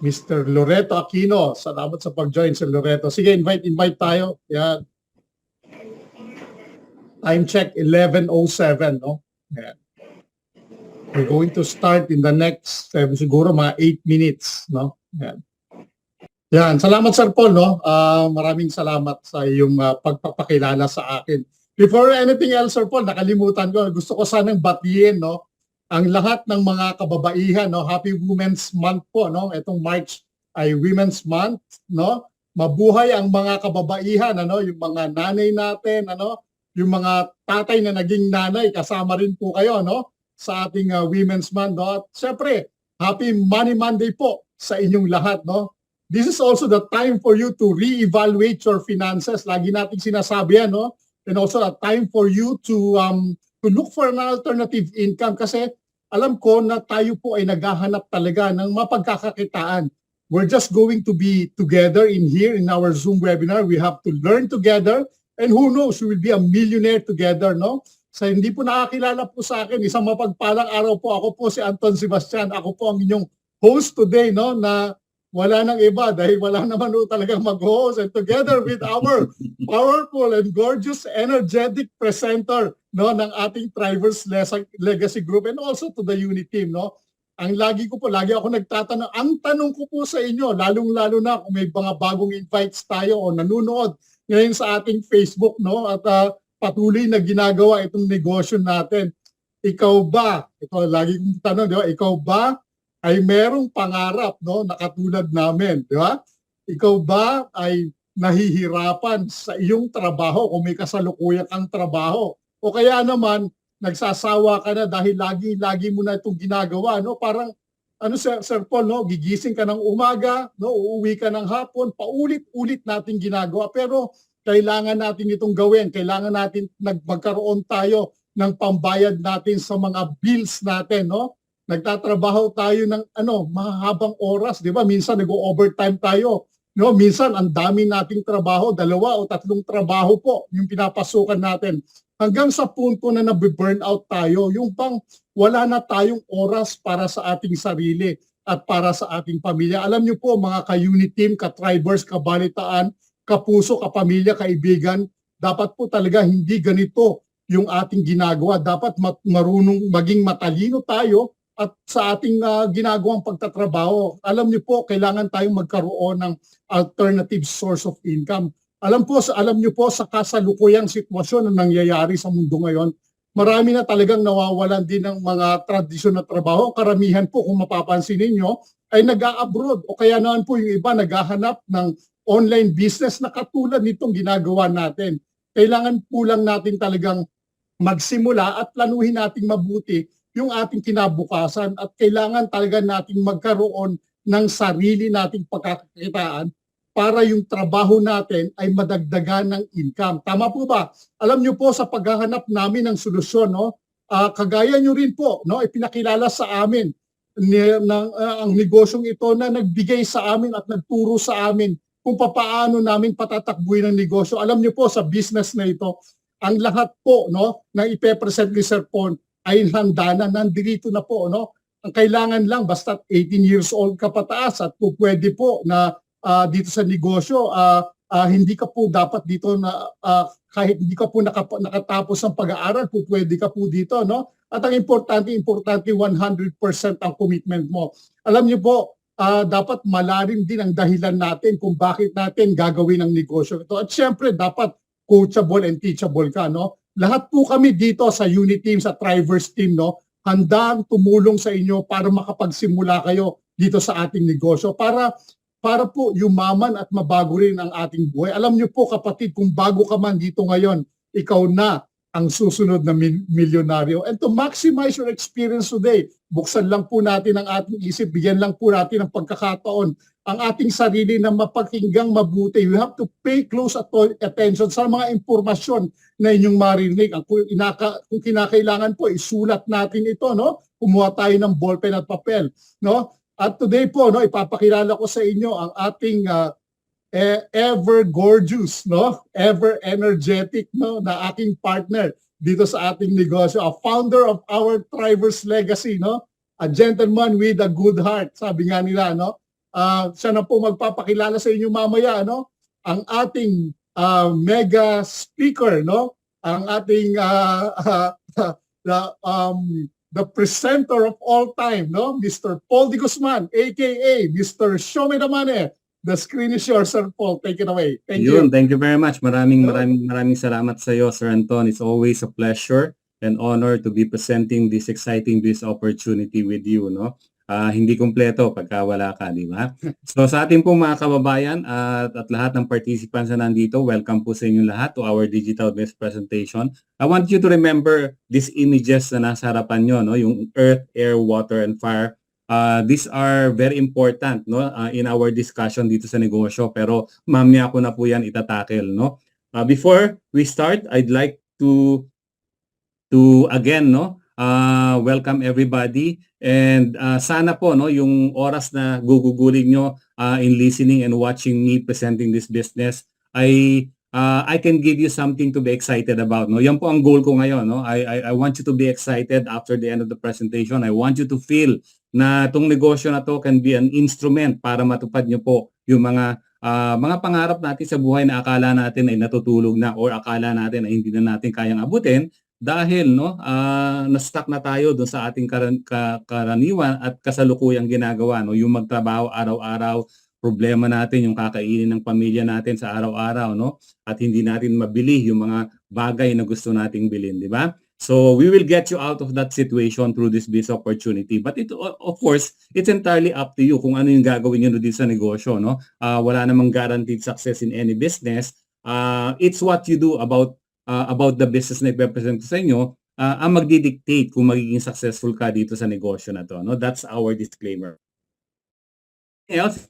Mr. Loreto Aquino. Salamat sa pag-join, Sir Loreto. Sige, invite tayo. Yan. Time check, 11:07, no? Yan. We're going to start in the next, siguro mga 8 minutes, no? Yan. Yan. Salamat, Sir Paul, no? Maraming salamat sa iyong pagpapakilala sa akin. Before anything else, Sir Paul, nakalimutan ko. Gusto ko sanang batiin, no? Ang lahat ng mga kababaihan, no? Happy Women's Month po, no? Itong March ay Women's Month, no? Mabuhay ang mga kababaihan, ano? Yung mga nanay natin, ano? Yung mga tatay na naging nanay, kasama rin po kayo, no? Sa ating Women's Month, no? At syempre, Happy Money Monday po sa inyong lahat, no? This is also the time for you to reevaluate your finances. Lagi nating sinasabi yan, no? And also a time for you to look for an alternative income kasi alam ko na tayo po ay naghahanap talaga ng mapagkakakitaan. We're just going to be together in here in our Zoom webinar. We have to learn together and who knows, we will be a millionaire together, no? Sa hindi po nakakilala po sa akin, isang mapagpalang araw po. Ako po si Anton Sebastian. Ako po ang inyong host today, no? Na wala nang iba dahil wala naman po talagang mag-host. And together with our powerful and gorgeous, energetic presenter, no, ng ating Thrivers Legacy Group and also to the unit team, no? Lagi ako nagtatanong, ang tanong ko po sa inyo, lalong-lalo na kung may mga bagong invites tayo o nanonood ngayon sa ating Facebook, no? At patuloy na ginagawa itong negosyo natin. Ikaw ba, ito lagi kong tanong, di ba? Ikaw ba ay merong pangarap, no, na katulad namin, di ba? Ikaw ba ay nahihirapan sa iyong trabaho kung may kasalukuyan kang trabaho? O kaya naman, nagsasawa ka na dahil lagi mo na itong ginagawa, no? Parang, Sir Paul, no? Gigising ka ng umaga, no? Uuwi ka ng hapon, paulit-ulit natin ginagawa. Pero kailangan natin itong gawin. Kailangan natin magkaroon tayo ng pambayad natin sa mga bills natin, no? Nagtatrabaho tayo ng mahabang oras, 'di ba? Minsan nag-overtime tayo, no? Minsan ang dami nating trabaho, 2 o 3 trabaho po yung pinapasukan natin. Hanggang sa punto na nabe-burnout tayo, yung pang wala na tayong oras para sa ating sarili at para sa ating pamilya. Alam niyo po mga ka-unit team, ka-Thrivers, kabalitaan, kapuso, kapamilya, kaibigan, dapat po talaga hindi ganito yung ating ginagawa. Dapat marunong maging matalino tayo at sa ating ginagawang pagtatrabaho. Alam niyo po, kailangan tayong magkaroon ng alternative source of income. Alam niyo po sa kasalukuyang sitwasyon na nangyayari sa mundo ngayon, marami na talagang nawawalan din ng mga tradisyon na trabaho. Karamihan po, kung mapapansin ninyo, ay nag-a-abroad o kaya naman po yung iba naghahanap ng online business na katulad nitong ginagawa natin. Kailangan po lang natin talagang magsimula at planuhin nating mabuti yung ating kinabukasan at kailangan talaga nating magkaroon ng sarili nating pagkakakitaan para yung trabaho natin ay madagdagan ng income. Tama po ba? Alam niyo po sa paghahanap namin ng solusyon, no? Kagaya niyo rin po, no? Ipinakilala sa amin ang negosyong ito na nagbigay sa amin at nagturo sa amin kung paano namin patatakbuhin ang negosyo. Alam niyo po sa business na ito, ang lahat po, no, na ipe-present ni Sir Paul ay handa na, nandito na po, no? Ang kailangan lang, basta 18 years old ka pataas at po pwede po na dito sa negosyo, hindi ka po dapat dito na kahit hindi ka po nakatapos ng pag-aaral, po pwede ka po dito, no? At ang importante 100% ang commitment mo. Alam niyo po, dapat malalim din ang dahilan natin kung bakit natin gagawin ang negosyo ito. At syempre, dapat coachable and teachable ka, no? Lahat po kami dito sa unit team, sa Thrivers team, no, handang tumulong sa inyo para makapagsimula kayo dito sa ating negosyo para po yumaman at mabago rin ang ating buhay. Alam niyo po kapatid, kung bago ka man dito ngayon, ikaw na ang susunod na milyonaryo. And to maximize your experience today, buksan lang po natin ang ating isip, bigyan lang po natin ng pagkakataon ang ating sarili na mapakinggang mabuti. You have to pay close attention sa mga impormasyon na inyong marinig. Kung kinakailangan po, isulat natin ito, no? Kumuha tayo ng ballpen at papel, no? At today po, no, ipapakilala ko sa inyo ang ating ever gorgeous, no, ever energetic, no, na aking partner dito sa ating negosyo, a founder of our Thrivers Legacy, no, a gentleman with a good heart, sabi nga nila, no. siya na po magpapakilala sa inyo mamaya, no? Ang ating mega speaker, no? Ang ating the presenter of all time, no? Mr. Paul D. Guzman, aka Mr. Show Me the Money. The screen is yours, Sir Paul. Take it away. Thank you. Thank you very much. Maraming salamat sa iyo, Sir Anton. It's always a pleasure and honor to be presenting this exciting business opportunity with you, no? Hindi kumpleto pagka wala ka, di ba? So sa ating pong mga kababayan at lahat ng participants na nandito, welcome po sa inyo lahat to our digital business presentation. I want you to remember these images na nasa harapan nyo, no? Yung earth, air, water, and fire. These are very important, no, in our discussion dito sa negosyo, pero mamaya ko na po yan itatakel, no. Before we start, I'd like to again, no, welcome everybody, and sana po, no, yung oras na gugugulin nyo in listening and watching me presenting this business I can give you something to be excited about, no. Yan po ang goal ko ngayon, no. I want you to be excited after the end of the presentation. I want you to feel na itong negosyo na to can be an instrument para matupad nyo po yung mga pangarap natin sa buhay na akala natin ay natutulog na or akala natin ay hindi na natin kayang abutin dahil, no, na-stuck na tayo doon sa ating karaniwan at kasalukuyang ginagawa, no, yung magtrabaho araw-araw, problema natin yung kakainin ng pamilya natin sa araw-araw, no, at hindi natin mabili yung mga bagay na gusto nating bilhin, di ba? So we will get you out of that situation through this business opportunity. But of course, it's entirely up to you kung ano yung gagawin nyo dito sa negosyo, no? Wala namang guaranteed success in any business. It's what you do about the business na i-represent ko sa inyo ang magdidictate kung magiging successful ka dito sa negosyo na to, no? That's our disclaimer. Else,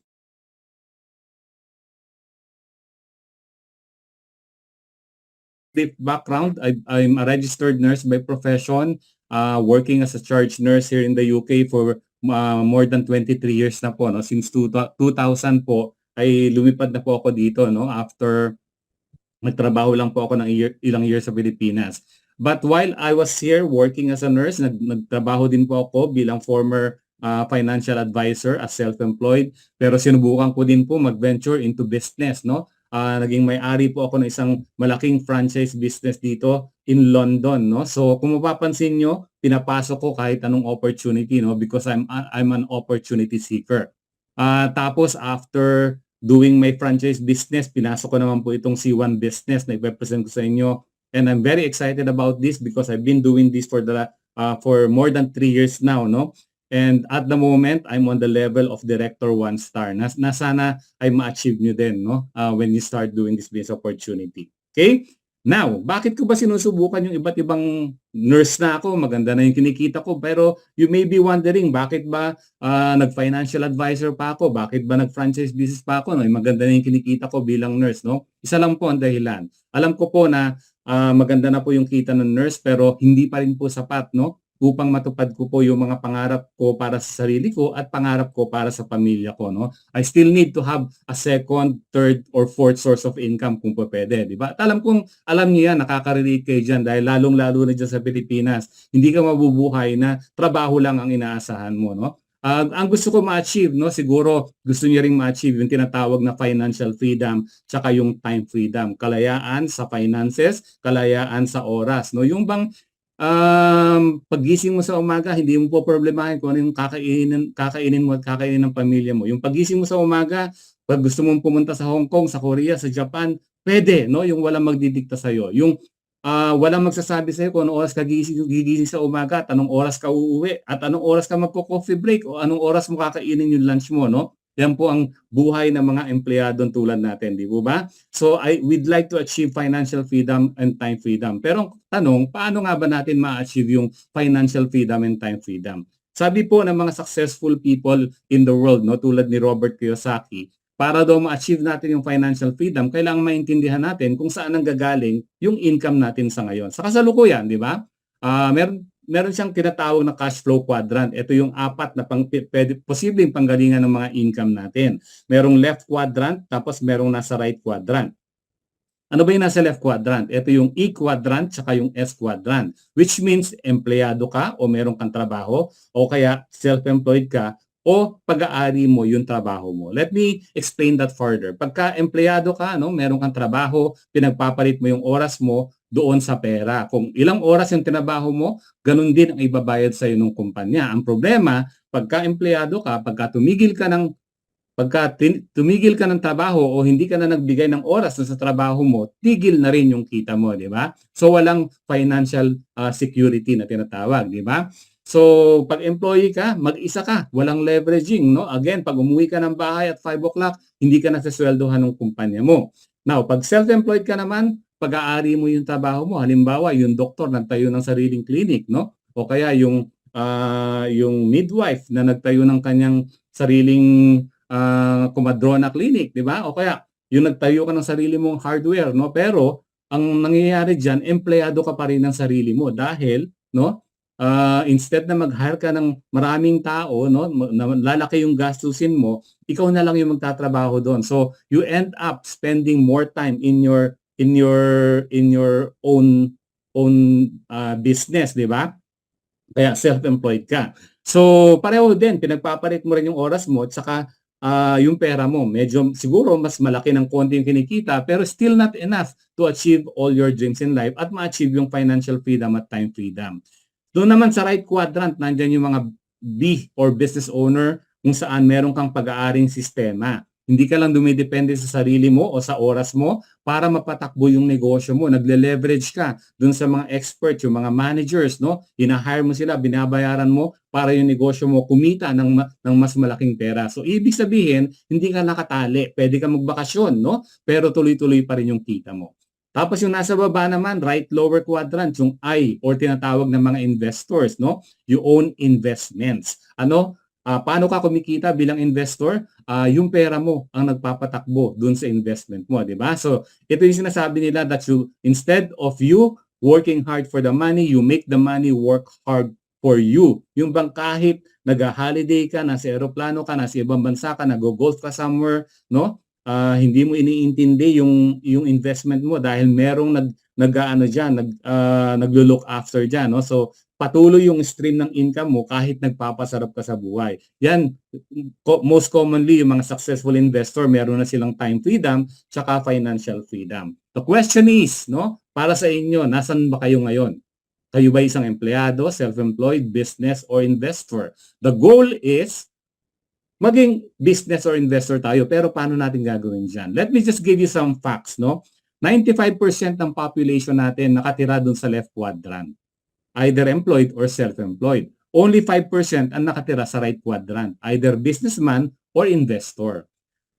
background, I'm a registered nurse by profession, working as a charge nurse here in the UK for more than 23 years na po, no? Since 2000 po ay lumipad na po ako dito, no? After nagtrabaho lang po ako ng ilang years sa Pilipinas. But while I was here working as a nurse, nagtrabaho din po ako bilang former financial advisor as self-employed, pero sinubukan ko din po mag-venture into business, no? Naging may-ari po ako ng isang malaking franchise business dito in London, no? So kung mapapansin nyo, pinapasok ko kahit anong opportunity, no? Because I'm an opportunity seeker. Tapos after doing my franchise business, pinasok ko naman po itong C1 business na i-represent ko sa inyo. And I'm very excited about this because I've been doing this for more than 3 years now, no? And at the moment, I'm on the level of Director 1 star. Na sana ay ma-achieve nyo din, no? When you start doing this business opportunity. Okay? Now, bakit ko ba sinusubukan yung iba't ibang nurse na ako? Maganda na yung kinikita ko. Pero you may be wondering, bakit ba nag-financial advisor pa ako? Bakit ba nag-franchise business pa ako? No? Maganda na yung kinikita ko bilang nurse, no? Isa lang po ang dahilan. Alam ko po na maganda na po yung kita ng nurse pero hindi pa rin po sapat, no? Upang matupad ko po yung mga pangarap ko para sa sarili ko at pangarap ko para sa pamilya ko, no? I still need to have a second, third, or fourth source of income kung pwede, di ba? At alam niyo yan, nakaka-relate kayo dyan dahil lalong-lalo na dyan sa Pilipinas, hindi ka mabubuhay na trabaho lang ang inaasahan mo, no? Ang gusto ko ma-achieve, no, siguro gusto niyo ring ma-achieve yung tinatawag na financial freedom tsaka yung time freedom, kalayaan sa finances, kalayaan sa oras, no? Yung bang paggising mo sa umaga, hindi mo po problemahin kung ano yung kakainin mo at kakainin ng pamilya mo. Yung paggising mo sa umaga, pag gusto mong pumunta sa Hong Kong, sa Korea, sa Japan, pwede, no? Yung walang magdidikta sa'yo. Yung walang magsasabi sa'yo kung anong oras ka gigising sa umaga at anong oras ka uuwi at anong oras ka magko-coffee break o anong oras mo kakainin yung lunch mo, no? Yan po ang buhay ng mga empleyadong tulad natin, di po ba? So we'd like to achieve financial freedom and time freedom. Pero tanong, paano nga ba natin ma-achieve yung financial freedom and time freedom? Sabi po ng mga successful people in the world, no, tulad ni Robert Kiyosaki, para daw ma-achieve natin yung financial freedom, kailangan maintindihan natin kung saan nanggagaling yung income natin sa ngayon. Sa kasalukuyan, di ba? Meron siyang tinatawag na cash flow quadrant. Ito yung apat na posibleng panggalingan ng mga income natin. Merong left quadrant, tapos merong nasa right quadrant. Ano ba yung nasa left quadrant? Ito yung E quadrant, tsaka yung S quadrant. Which means empleyado ka o meron kang trabaho o kaya self-employed ka o pag-aari mo yung trabaho mo? Let me explain that further. Pagka empleyado ka, no, meron kang trabaho, pinagpapalit mo yung oras mo doon sa pera. Kung ilang oras yung tinabaho mo, ganun din ang ibabayad sa iyo ng kumpanya. Ang problema, pagka empleyado ka, tumigil ka ng trabaho o hindi ka na nagbigay ng oras sa trabaho mo, tigil na rin yung kita mo, di ba? So walang financial security na tinatawag, di ba? So pag employee ka, mag-isa ka, walang leveraging, no? Again, pag umuwi ka ng bahay at 5 o'clock, hindi ka nasasweldohan ng kumpanya mo. Now, pag self-employed ka naman, pag-aari mo yung trabaho mo. Halimbawa, yung doktor nagtayo ng sariling clinic, no? O kaya yung midwife na nagtayo ng kanyang sariling Comadrona Clinic, di ba? O kaya yung nagtayo ka ng sarili mong hardware, no? Pero ang nangyayari diyan, empleyado ka pa rin ng sarili mo dahil, no? Instead na mag-hire ka ng maraming tao, no, na lalaki yung gastusin mo, ikaw na lang yung magtatrabaho doon. So you end up spending more time in your own business, di ba? Kaya self-employed ka. So pareho din, pinagpapalit mo rin yung oras mo at saka yung pera mo. Medyo siguro mas malaki ng konti yung kinikita pero still not enough to achieve all your dreams in life at ma-achieve yung financial freedom at time freedom. Doon naman sa right quadrant, nandyan yung mga B or business owner kung saan meron kang pag-aaring sistema. Hindi ka lang dumidepende sa sarili mo o sa oras mo para mapatakbo yung negosyo mo. Nagle-leverage ka dun sa mga experts, yung mga managers, no? Ina-hire mo sila, binabayaran mo para yung negosyo mo kumita ng mas malaking pera. So, ibig sabihin, hindi ka nakatali. Pwede ka magbakasyon, no? Pero tuloy-tuloy pa rin yung kita mo. Tapos yung nasa baba naman, right lower quadrant, yung I or tinatawag ng mga investors, no? You own investments. Paano ka kumikita bilang investor? Yung pera mo ang nagpapatakbo dun sa investment mo, di ba? So, ito yung sinasabi nila that instead of you working hard for the money, you make the money work hard for you. Yung bang kahit nag-holiday ka, nasa aeroplano ka, nasa ibang bansa ka, nag-golf ka somewhere, no? Hindi mo iniintindi yung investment mo dahil merong naglo-look after diyan, no? So patuloy yung stream ng income mo kahit nagpapasarap ka sa buhay. Yan, most commonly, yung mga successful investor, meron na silang time freedom tsaka financial freedom. The question is, no, para sa inyo, nasan ba kayo ngayon? Kayo ba isang empleyado, self-employed, business, or investor? The goal is maging business or investor tayo, pero paano natin gagawin dyan? Let me just give you some facts, no? 95% ng population natin nakatira dun sa left quadrant, either employed or self-employed. Only 5% ang nakatira sa right quadrant, either businessman or investor.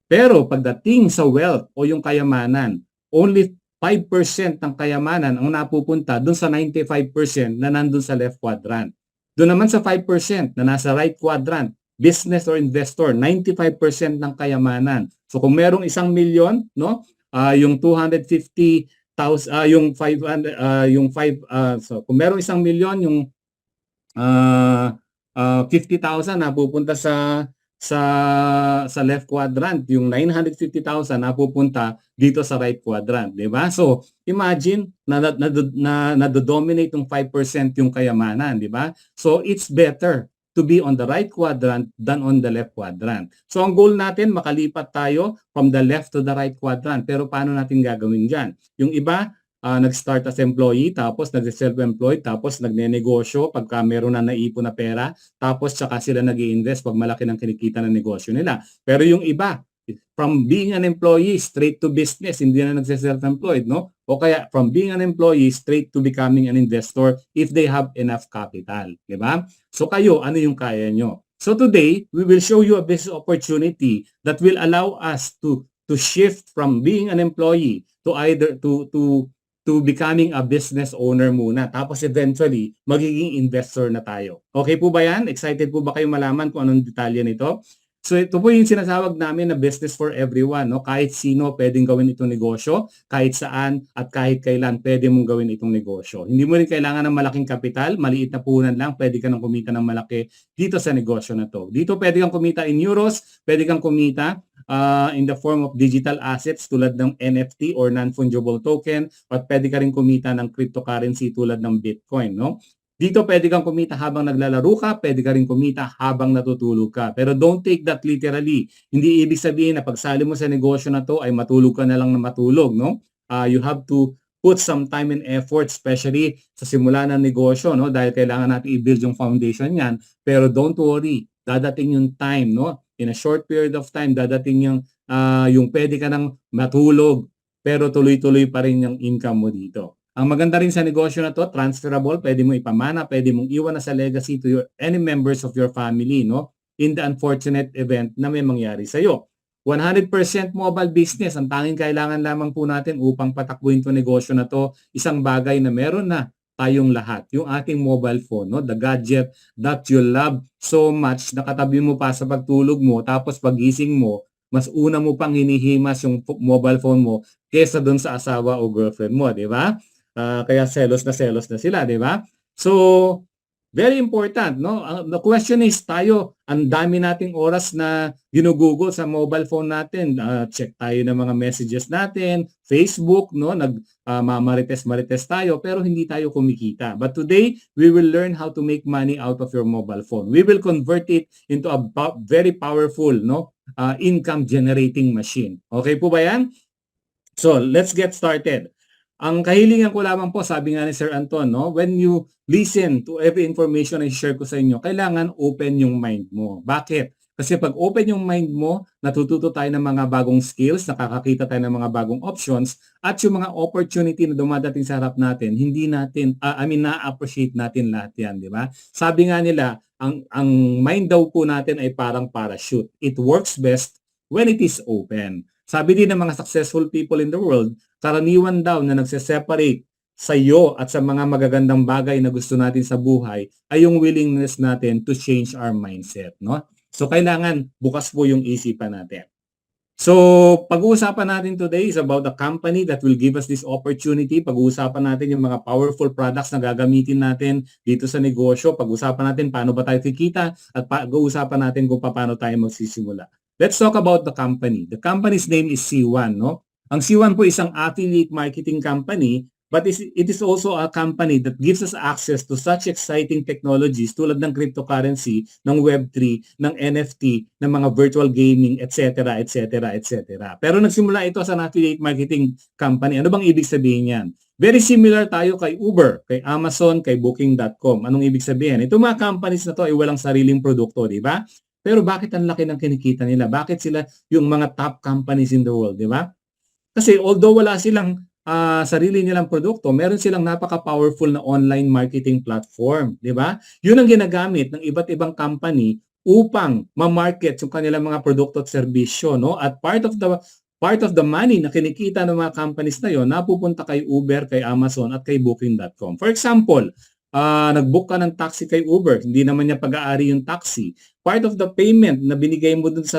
Pero pagdating sa wealth o yung kayamanan, only 5% ng kayamanan ang napupunta dun sa 95% na nandun sa left quadrant. Doon naman sa 5% na nasa right quadrant, business or investor, 95% ng kayamanan. So kung merong 1 million, no, yung 250,000, so kung merong 1 million, yung 50,000 napupunta sa left quadrant, yung 950,000 napupunta dito sa right quadrant, di ba? So imagine na dominate yung 5% yung kayamanan, di ba? So it's better to be on the right quadrant than on the left quadrant. So ang goal natin, makalipat tayo from the left to the right quadrant. Pero paano natin gagawin dyan? Yung iba, nag-start as employee, tapos nag-self-employed, tapos nagne-negosyo pagka meron na naipon na pera, tapos tsaka sila nag-i-invest pag malaki ng kinikita ng negosyo nila. Pero yung iba, from being an employee straight to business, hindi na nag-self-employed, no? O kaya from being an employee straight to becoming an investor if they have enough capital, di ba? So kayo, ano yung kaya nyo? So today, we will show you a business opportunity that will allow us to shift from being an employee to becoming a business owner muna. Tapos eventually, magiging investor na tayo. Okay po ba yan? Excited po ba kayo malaman kung anong detalye nito? So ito po yung sinasawag namin na business for everyone, no? Kahit sino pwedeng gawin itong negosyo, kahit saan at kahit kailan pwede mong gawin itong negosyo. Hindi mo rin kailangan ng malaking kapital, maliit na puhunan lang, pwede ka nang kumita ng malaki dito sa negosyo na to. Dito pwede kang kumita in euros, pwede kang kumita in the form of digital assets tulad ng NFT or non-fungible token, at pwede ka rin kumita ng cryptocurrency tulad ng Bitcoin, no? Dito pwede kang kumita habang naglalaro ka, pwede ka rin kumita habang natutulog ka. Pero don't take that literally. Hindi ibig sabihin na pagsali mo sa negosyo na to ay matulog ka na lang na matulog, no? You have to put some time and effort, especially sa simula ng negosyo, no? Dahil kailangan natin i-build yung foundation niyan. Pero don't worry, dadating yung time, no? In a short period of time, dadating yung pwede ka nang matulog, pero tuloy-tuloy pa rin yung income mo dito. Ang maganda rin sa negosyo na to, transferable, pwede mo ipamana, pwede mong iwan na sa legacy to any members of your family, no? In the unfortunate event na may mangyari sa iyo. 100% mobile business, ang tanging kailangan lamang po natin upang patakbuhin to negosyo na to, isang bagay na meron na tayong lahat, yung ating mobile phone, no? The gadget that you love so much, nakatabi mo pa sa pagtulog mo, tapos pagising mo, mas una mo pang hinihimas yung mobile phone mo kesa doon sa asawa o girlfriend mo, di ba? Kaya selos na sila, di ba? So, very important, no? The question is, tayo, ang dami nating oras na ginugugol sa mobile phone natin. Check tayo ng mga messages natin, Facebook, no? Marites tayo, pero hindi tayo kumikita. But today, we will learn how to make money out of your mobile phone. We will convert it into a very powerful, no? Income generating machine. Okay po ba yan? So, let's get started. Ang kahilingan ko lamang po, sabi nga ni Sir Anton, no, when you listen to every information na i-share ko sa inyo, kailangan open yung mind mo. Bakit? Kasi pag open yung mind mo, natututo tayo ng mga bagong skills, nakakakita tayo ng mga bagong options, at yung mga opportunity na dumadating sa harap natin, hindi natin, na-appreciate natin lahat yan, di ba? Sabi nga nila, ang mind daw po natin ay parang parachute. It works best when it is open. Sabi din ng mga successful people in the world, karaniwan daw na nagse-separate sa iyo at sa mga magagandang bagay na gusto natin sa buhay ay yung willingness natin to change our mindset, no? So kailangan bukas po yung isipan natin. So, pag-uusapan natin today is about a company that will give us this opportunity. Pag-uusapan natin yung mga powerful products na gagamitin natin dito sa negosyo. Pag-uusapan natin paano ba tayo kikita at pag-uusapan natin kung paano tayo magsisimula. Let's talk about the company. The company's name is C1, no? Ang C1 po isang affiliate marketing company, but it is also a company that gives us access to such exciting technologies tulad ng cryptocurrency, ng Web3, ng NFT, ng mga virtual gaming, etc., etc., etc. Pero nagsimula ito sa affiliate marketing company. Ano bang ibig sabihin yan? Very similar tayo kay Uber, kay Amazon, kay Booking.com. Anong ibig sabihin? Itong mga companies na to ay walang sariling produkto, di ba? Pero bakit ang laki ng kinikita nila? Bakit sila yung mga top companies in the world, di ba? Kasi although wala silang sarili nilang produkto, meron silang napaka-powerful na online marketing platform, di ba? Yun ang ginagamit ng iba't ibang company upang ma-market yung kanilang mga produkto at serbisyo, no? At part of the money na kinikita ng mga companies na yon napupunta kay Uber, kay Amazon at kay Booking.com. For example, nag-book ka ng taxi kay Uber, hindi naman niya pag-aari yung taxi. Part of the payment na binigay mo dun sa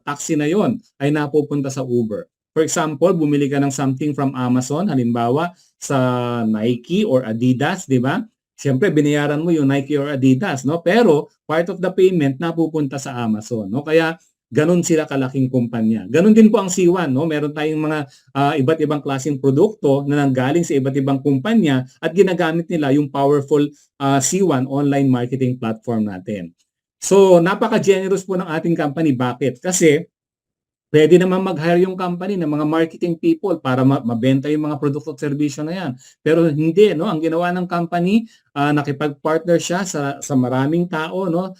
taxi na yon ay napupunta sa Uber. For example, bumili ka ng something from Amazon, halimbawa sa Nike or Adidas, di ba? Siyempre, binayaran mo yung Nike or Adidas, no? Pero part of the payment napupunta sa Amazon, no? Kaya ganon sila kalaking kumpanya. Ganon din po ang C1, no? Meron tayong mga iba't ibang klaseng produkto na nanggaling sa iba't ibang kumpanya at ginagamit nila yung powerful C1 online marketing platform natin. So, napaka-generous po ng ating company. Bakit? Kasi pwede naman mag-hire yung company ng mga marketing people para mabenta yung mga produkto at serbisyo na yan. Pero hindi, no? Ang ginawa ng company, nakipag-partner siya sa maraming tao, no?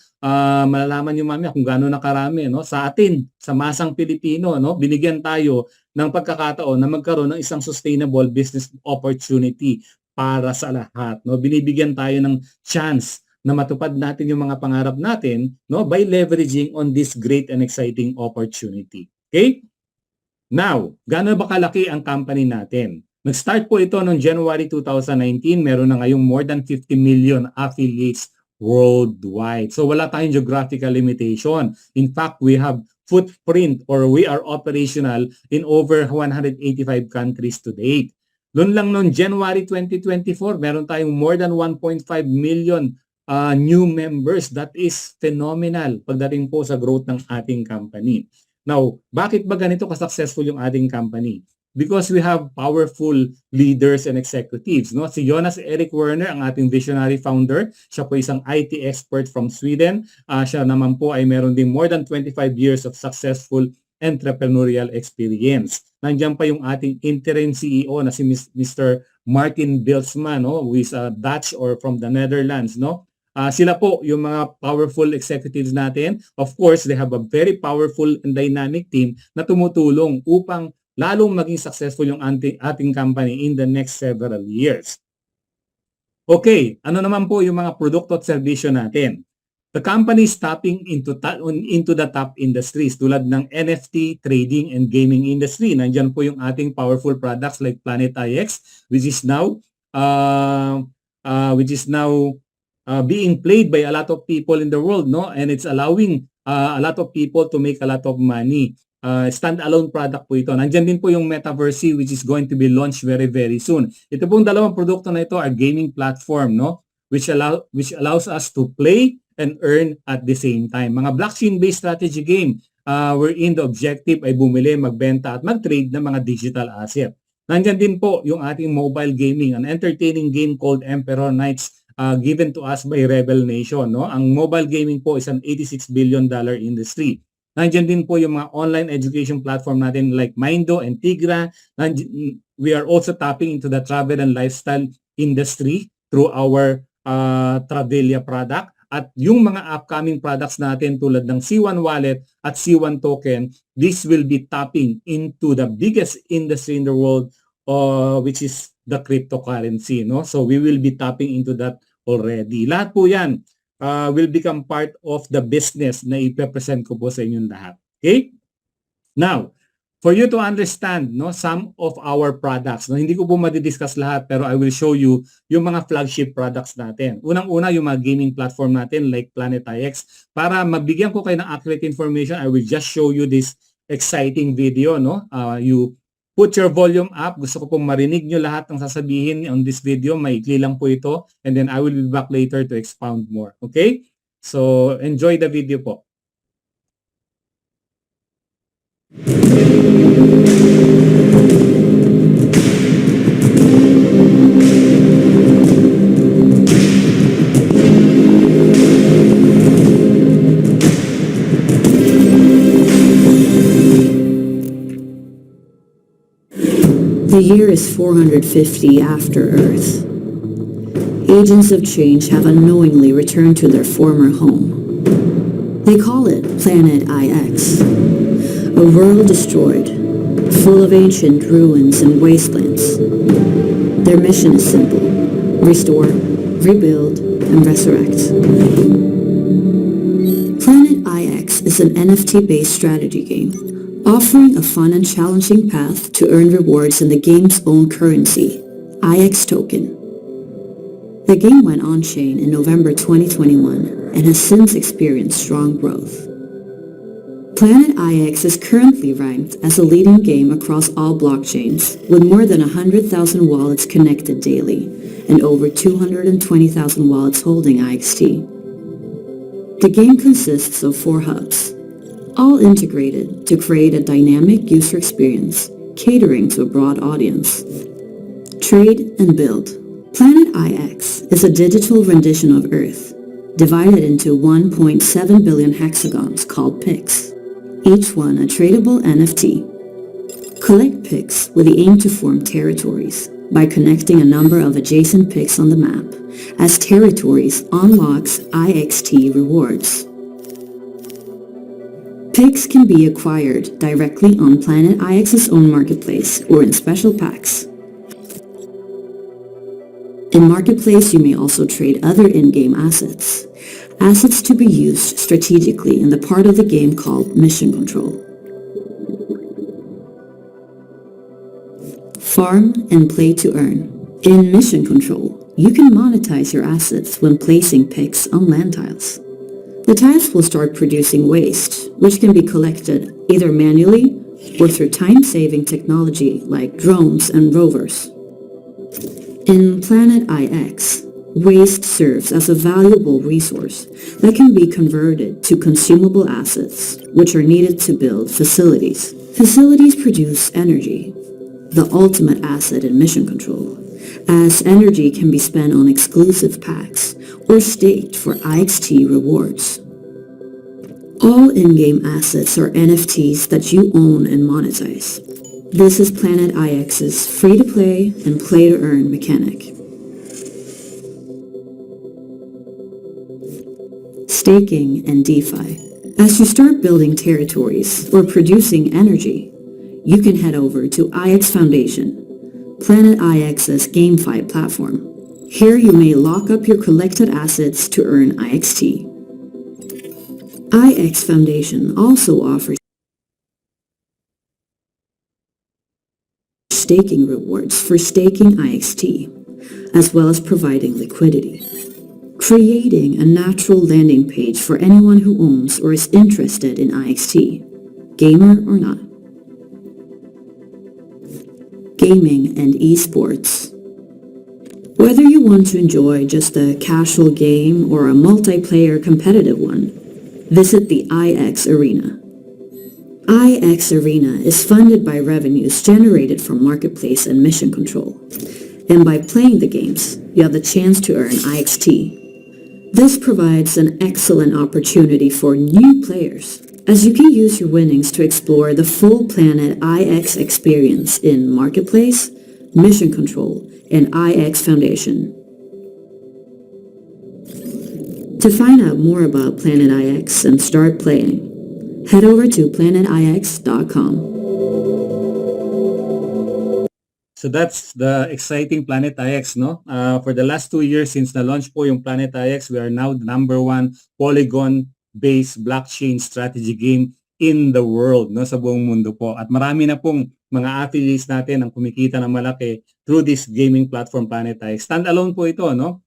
Malalaman niyo mamaya kung gaano na karami, no? Sa atin, sa masang Pilipino, no? Binigyan tayo ng pagkakataon na magkaroon ng isang sustainable business opportunity para sa lahat, no? Binibigyan tayo ng chance na matupad natin yung mga pangarap natin, no, by leveraging on this great and exciting opportunity. Okay? Now, gaano ba kalaki ang company natin? Nag-start po ito noong January 2019. Meron na ngayong more than 50 million affiliates worldwide. So wala tayong geographical limitation. In fact, we have footprint or we are operational in over 185 countries to date. Doon lang noong January 2024, meron tayong more than 1.5 million new members. That is phenomenal pagdating po sa growth ng ating company. Now, bakit ba ganito ka-successful yung ating company? because we have powerful leaders and executives, no? Si Jonas Erik Werner, ang ating visionary founder, siya po isang IT expert from Sweden. Siya naman po ay meron ding more than 25 years of successful entrepreneurial experience. Nandiyan pa yung ating interim CEO na si Mr. Martin Bilsman, no? Who is Dutch or from the Netherlands, no? Sila po yung mga powerful executives natin. Of course, they have a very powerful and dynamic team na tumutulong upang lalong maging successful yung ating company in the next several years. Okay, ano naman po yung mga produkto at serbisyo natin? The company is tapping into the top industries tulad ng NFT, trading, and gaming industry. Nandiyan po yung ating powerful products like Planet IX, which is now being played by a lot of people in the world, no? And it's allowing a lot of people to make a lot of money. Standalone product po ito. Nandiyan din po yung Metaverse, which is going to be launched very, very soon. Ito pong dalawang produkto na ito are gaming platform, no? Which allows us to play and earn at the same time. Mga blockchain-based strategy game wherein the objective ay bumili, magbenta at mag-trade ng mga digital asset. Nandiyan din po yung ating mobile gaming, an entertaining game called Emperor Knights given to us by Rebel Nation, no? Ang mobile gaming po is an $86 billion industry. Nandiyan din po yung mga online education platform natin like Mindo and Tigra. We are also tapping into the travel and lifestyle industry through our Travelia product. At yung mga upcoming products natin tulad ng C1 Wallet at C1 Token, this will be tapping into the biggest industry in the world, which is the cryptocurrency, no? So we will be tapping into that already. Lahat po yan will become part of the business na ipepresent ko po sa inyong lahat. Okay? Now, for you to understand, no, some of our products, no, hindi ko po madidiscuss lahat pero I will show you yung mga flagship products natin. Unang-una yung mga gaming platform natin like Planet IX. Para mabigyan ko kayo ng accurate information, I will just show you this exciting video, no? You put your volume up. Gusto ko pong marinig nyo lahat ng sasabihin on this video. Maikli lang po ito. And then I will be back later to expound more. Okay? So, enjoy the video po. The year is 450 after Earth. Agents of change have unknowingly returned to their former home. They call it Planet IX, a world destroyed, full of ancient ruins and wastelands. Their mission is simple: restore, rebuild, and resurrect. Planet IX is an NFT-based strategy game, offering a fun and challenging path to earn rewards in the game's own currency, IX Token. The game went on-chain in November 2021 and has since experienced strong growth. Planet IX is currently ranked as a leading game across all blockchains, with more than 100,000 wallets connected daily and over 220,000 wallets holding IXT. The game consists of 4 hubs, all integrated to create a dynamic user experience catering to a broad audience. Trade and build. Planet IX is a digital rendition of Earth, divided into 1.7 billion hexagons called PIX, each one a tradable NFT. Collect PIX with the aim to form territories by connecting a number of adjacent PIX on the map, as territories unlocks IXT rewards. PIX can be acquired directly on Planet IX's own marketplace or in special packs. In Marketplace, you may also trade other in-game assets to be used strategically in the part of the game called Mission Control. Farm and play to earn. In Mission Control, you can monetize your assets when placing PIX on land tiles. The tiles will start producing waste, which can be collected either manually or through time-saving technology like drones and rovers. In Planet IX, waste serves as a valuable resource that can be converted to consumable assets, which are needed to build facilities. Facilities produce energy. the ultimate asset in Mission Control, as energy can be spent on exclusive packs or staked for IXT rewards. All in-game assets are NFTs that you own and monetize. This is Planet IX's free-to-play and play-to-earn mechanic. Staking and DeFi. As you start building territories or producing energy, you can head over to IX Foundation, Planet IX's GameFi platform. Here you may lock up your collected assets to earn IXT. IX Foundation also offers staking rewards for staking IXT, as well as providing liquidity, creating a natural landing page for anyone who owns or is interested in IXT, gamer or not. Gaming and esports. Whether you want to enjoy just a casual game or a multiplayer competitive one, visit the IX Arena. IX Arena is funded by revenues generated from Marketplace and Mission Control, and by playing the games, you have the chance to earn IXT. This provides an excellent opportunity for new players, as you can use your winnings to explore the full Planet IX experience in Marketplace, Mission Control, and IX Foundation. To find out more about Planet IX and start playing, head over to planetix.com. So that's the exciting Planet IX, no? For the last 2 years since the launch po yung Planet IX, we are now the #1 Polygon-based blockchain strategy game in the world, no? Sa buong mundo po. At marami na pong mga affiliates natin ang kumikita ng malaki through this gaming platform Planet IX. Standalone po ito, no?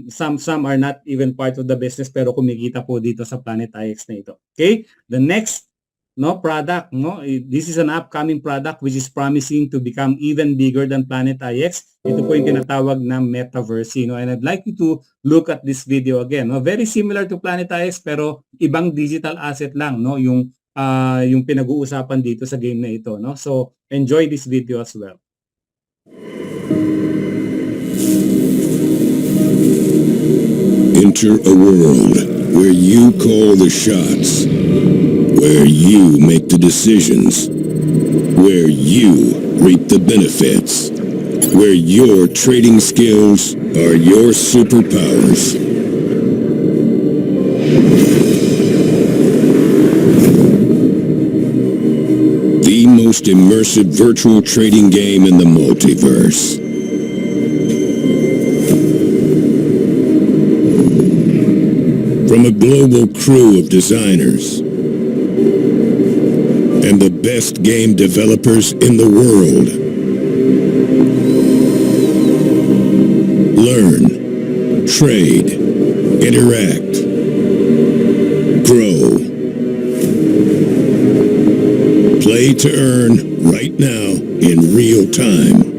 Some are not even part of the business pero kumikita po dito sa Planet IX na ito. Okay? The next product, this is an upcoming product which is promising to become even bigger than Planet IX. Ito po yung tinatawag na Metaverse, and I'd like you to look at this video again. Very similar to Planet IX pero ibang digital asset lang, yung pinag-uusapan dito sa game na ito, So enjoy this video as well. Enter a world where you call the shots, where you make the decisions, where you reap the benefits, where your trading skills are your superpowers. The most immersive virtual trading game in the multiverse. From a global crew of designers and the best game developers in the world. Learn, trade, interact, grow. Play to earn right now in real time.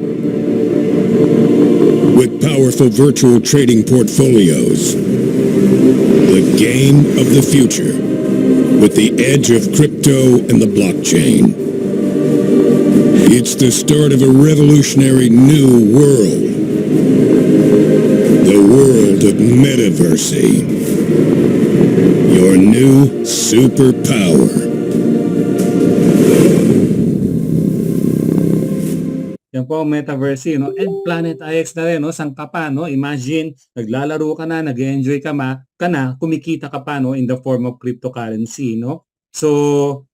With powerful virtual trading portfolios. The game of the future, with the edge of crypto and the blockchain. It's the start of a revolutionary new world. The world of Metaverse. Your new superpower. Yan po ang Metaverse, and Planet IX na rin, sangka pa, Imagine, naglalaro ka na, nag-enjoy ka na, kumikita ka pa, in the form of cryptocurrency, So,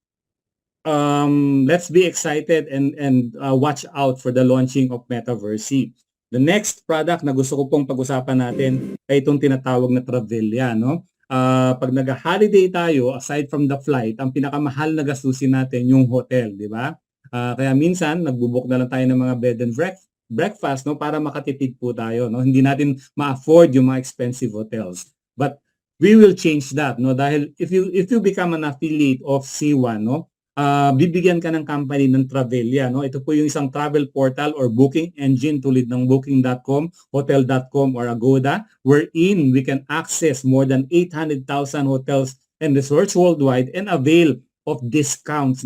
let's be excited and watch out for the launching of Metaverse. The next product na gusto ko pong pag-usapan natin ay itong tinatawag na Travelia, Pag nag-holiday tayo, aside from the flight, ang pinakamahal na gastusin natin yung hotel, di ba? Kaya minsan, nagbubook na lang tayo ng mga bed and breakfast, para makatipid po tayo, Hindi natin ma-afford yung mga expensive hotels. But we will change that, Dahil if you become an affiliate of C1, bibigyan ka ng company ng Travelia, Ito po yung isang travel portal or booking engine tulad ng booking.com, hotel.com or Agoda, wherein we can access more than 800,000 hotels and resorts worldwide and avail of discounts,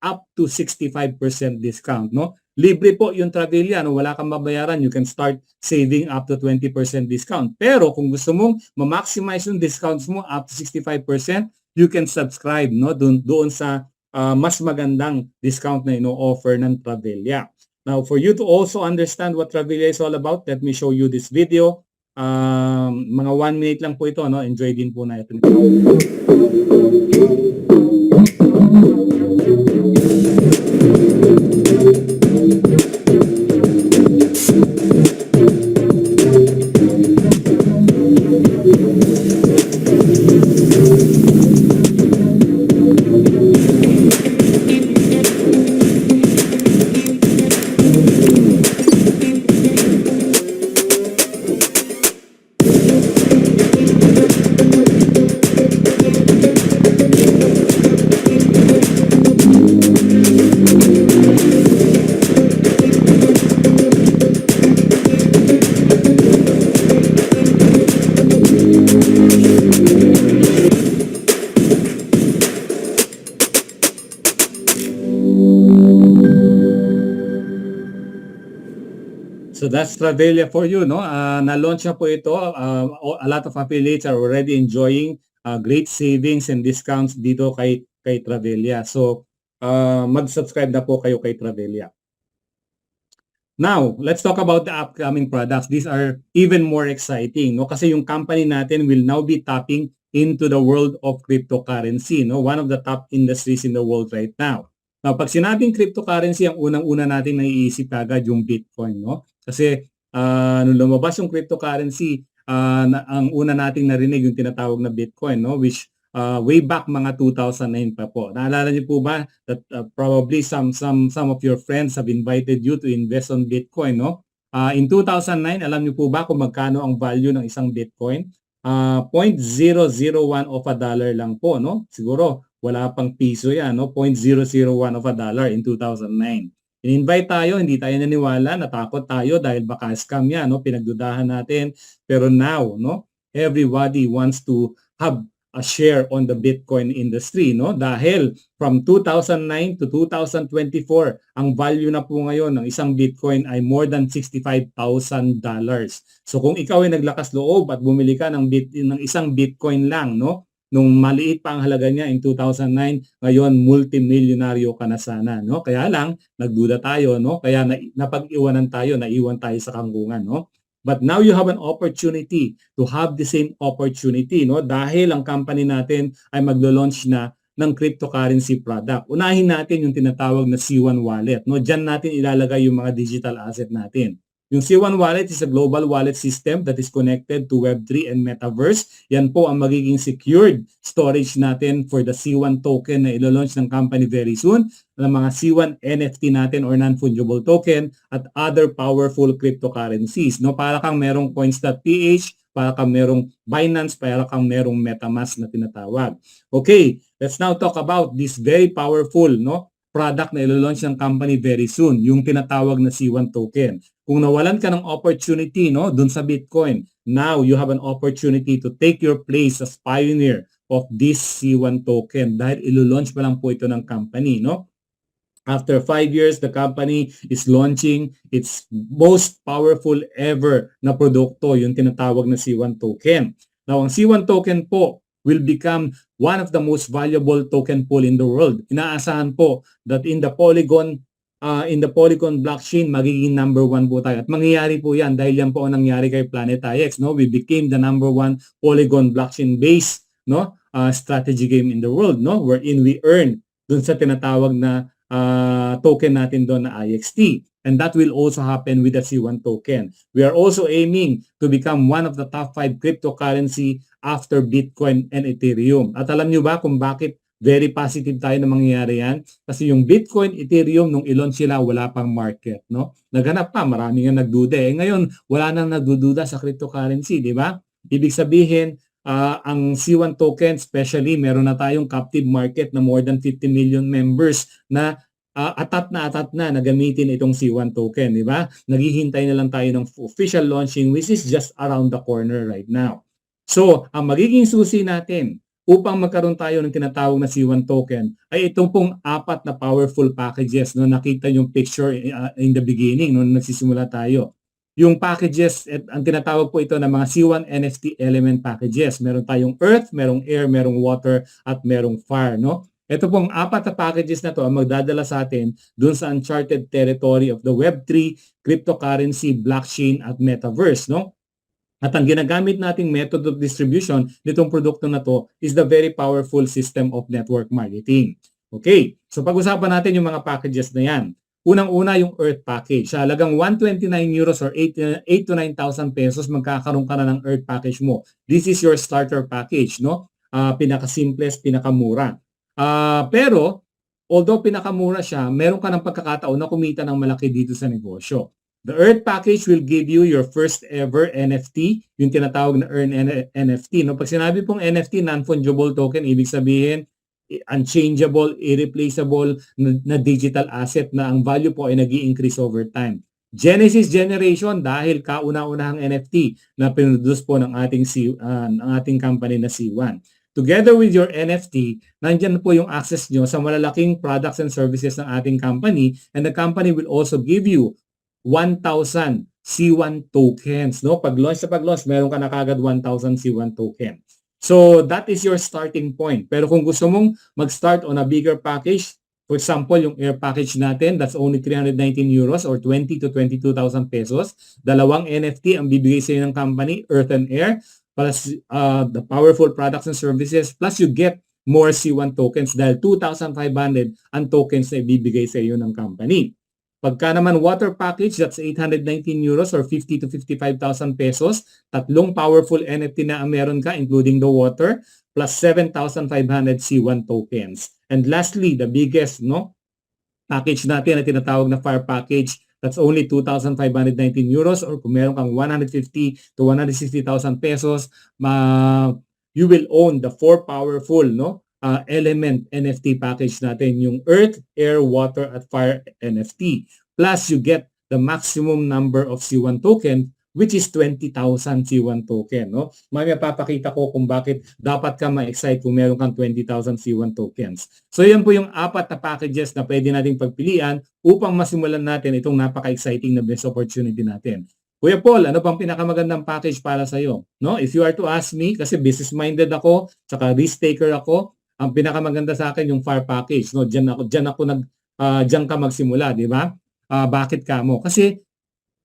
up to 65% discount, no? Libre po yung Travelia, no? Wala kang mabayaran. You can start saving up to 20% discount. Pero kung gusto mong ma-maximize yung discounts mo up to 65%, you can subscribe, no? Doon sa mas magandang discount na ino-offer ng Travelia. Now, for you to also understand what Travelia is all about, let me show you this video. Mga 1 minute lang po ito, no? Enjoy din po natin. So that's Travelia for you, no? Na-launch na po ito. A lot of affiliates are already enjoying great savings and discounts dito kay Travelia. So mag-subscribe na po kayo kay Travelia. Now, let's talk about the upcoming products. These are even more exciting, no? Kasi yung company natin will now be tapping into the world of cryptocurrency, no? One of the top industries in the world right now. Now, pag sinabing cryptocurrency, ang unang-una natin naiisip agad yung Bitcoin, no? Kasi nung lumabas yung cryptocurrency, ang una nating narinig yung tinatawag na Bitcoin, no? Which way back mga 2009 pa po. Naalala niyo po ba that probably some of your friends have invited you to invest on Bitcoin, no? In 2009, alam niyo po ba kung magkano ang value ng isang Bitcoin? 0.001 of a dollar lang po, no? Siguro wala pang piso yan, no? 0.001 of a dollar in 2009. In-invite tayo, hindi tayo naniwala, natakot tayo dahil baka scam yan, no? Pinagdudahan natin. Pero now, no? Everybody wants to have a share on the Bitcoin industry, no? Dahil from 2009 to 2024, ang value na po ngayon ng isang Bitcoin ay more than $65,000. So kung ikaw ay naglakas loob at bumili ka ng isang Bitcoin lang, no? Nung maliit pa ang halaga niya in 2009, ngayon multimillionaryo ka na sana, no? Kaya lang nagduda tayo, no? Kaya napag-iwanan tayo, naiwan tayo sa kangkungan, no? But now you have an opportunity to have the same opportunity, no? Dahil ang company natin ay maglo-launch na ng cryptocurrency product. Unahin natin yung tinatawag na C1 wallet, no? Diyan natin ilalagay yung mga digital asset natin. Yung C1 wallet is a global wallet system that is connected to Web3 and Metaverse. Yan po ang magiging secured storage natin for the C1 token na ilo-launch ng company very soon, ng mga C1 NFT natin or non-fungible token at other powerful cryptocurrencies. No? Para kang merong coins.ph, para kang merong Binance, para kang merong MetaMask na tinatawag. Okay, let's now talk about this very powerful, no, product na ilo-launch ng company very soon, yung tinatawag na C1 token. Kung nawalan ka ng opportunity, no, dun sa Bitcoin, now you have an opportunity to take your place as pioneer of this C1 token dahil ilo-launch pa lang po ito ng company, no? After 5 years, the company is launching its most powerful ever na produkto, yung tinatawag na C1 token. Now, ang C1 token po will become one of the most valuable token pool in the world. Inaasahan po that in the Polygon blockchain, magiging number 1 po tayo. At mangyayari po yan dahil yan po ang nangyari kay Planet IX. No? We became the number 1 Polygon blockchain-based, no, strategy game in the world, no? Wherein we earn dun sa tinatawag na token natin doon na IXT. And that will also happen with the C1 token. We are also aiming to become one of the top 5 cryptocurrency after Bitcoin and Ethereum. At alam nyo ba kung bakit very positive tayo na mangyayari yan? Kasi yung Bitcoin, Ethereum, nung i-launch sila, wala pang market, no? Naghanap pa, marami nga nagduda. Ngayon, wala nang nagdududa sa cryptocurrency, di ba? Ibig sabihin, ang C1 token, especially, meron na tayong captive market na more than 50 million members na atat na gamitin itong C1 token, di ba? Naghihintay na lang tayo ng official launching which is just around the corner right now. So, ang magiging susi natin upang magkaroon tayo ng tinatawag na C1 token ay itong pong apat na powerful packages, no? Nakita yung picture in the beginning nung nagsisimula tayo. Yung packages, ang tinatawag po ito ng mga C1 NFT element packages. Meron tayong earth, merong air, merong water, at merong fire, no? Ito pong apat na packages na to ang magdadala sa atin dun sa uncharted territory of the Web3, cryptocurrency, blockchain, at metaverse, no? At ang ginagamit nating method of distribution nitong produkto na to is the very powerful system of network marketing. Okay, so pag-usapan natin yung mga packages na yan. Unang-una yung Earth package. Sa halagang 129 euros or 8 to 9,000 pesos, magkakaroon ka na ng Earth package mo. This is your starter package, no? Pinaka-simplest, pinaka-mura. Pero, although pinakamura siya, meron ka ng pagkakataon na kumita ng malaki dito sa negosyo. The Earth package will give you your first ever NFT, yung tinatawag na Earn NFT. No? Pag sinabi pong NFT, non-fungible token, ibig sabihin, unchangeable, irreplaceable na digital asset na ang value po ay nag-i-increase over time. Genesis Generation, dahil kauna-unahang NFT na pinroduce po ng ating company na C1. Together with your NFT, nandyan po yung access nyo sa malalaking products and services ng ating company, and the company will also give you 1,000 C1 tokens. No? Pag-launch, meron ka na kagad 1,000 C1 token. So, that is your starting point. Pero kung gusto mong mag-start on a bigger package, for example, yung air package natin, that's only 319 euros or 20 to 22,000 pesos. Dalawang NFT ang bibigay sa iyo ng company, Earth and Air, plus the powerful products and services, plus you get more C1 tokens dahil 2,500 ang tokens na ibibigay sa iyo ng company. Pagka naman water package, that's 819 euros or 50 to 55,000 pesos. Tatlong powerful NFT na ang meron ka, including the water, plus 7,500 C1 tokens. And lastly, the biggest package natin na tinatawag na fire package, that's only 2,519 euros or kung meron kang 150 to 160,000 pesos, you will own the four powerful element NFT package natin, yung Earth, Air, Water, at Fire NFT. Plus, you get the maximum number of C1 token, which is 20,000 C1 token. No? Mamaya papakita ko kung bakit dapat ka ma-excite kung meron kang 20,000 C1 tokens. So, yan po yung apat na packages na pwede nating pagpilian upang masimulan natin itong napaka-exciting na business opportunity natin. Kuya Paul, ano bang pinakamagandang package para sa iyo? No? If you are to ask me, kasi business-minded ako, saka risk-taker ako, ang pinakamaganda sa akin yung fire package, no? Diyan ka magsimula, di ba? Bakit ka mo? Kasi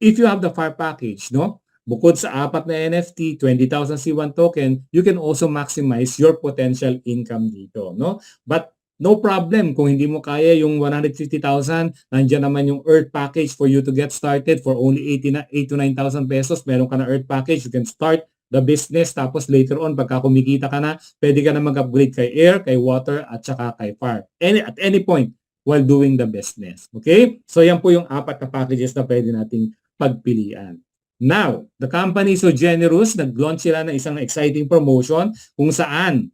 if you have the fire package, no? Bukod sa apat na NFT, 20,000 C1 token, you can also maximize your potential income dito, no? But no problem kung hindi mo kaya yung 150,000, nandiyan naman yung Earth package for you to get started for only 8 to 9,000 pesos. Meron ka na Earth package, you can start the business, tapos later on, pagka kumikita ka na, pwede ka na mag-upgrade kay air, kay water, at saka kay fire. At any point while doing the business. Okay? So, yan po yung apat na packages na pwede nating pagpilian. Now, the company is so generous, nag-launch sila ng isang exciting promotion kung saan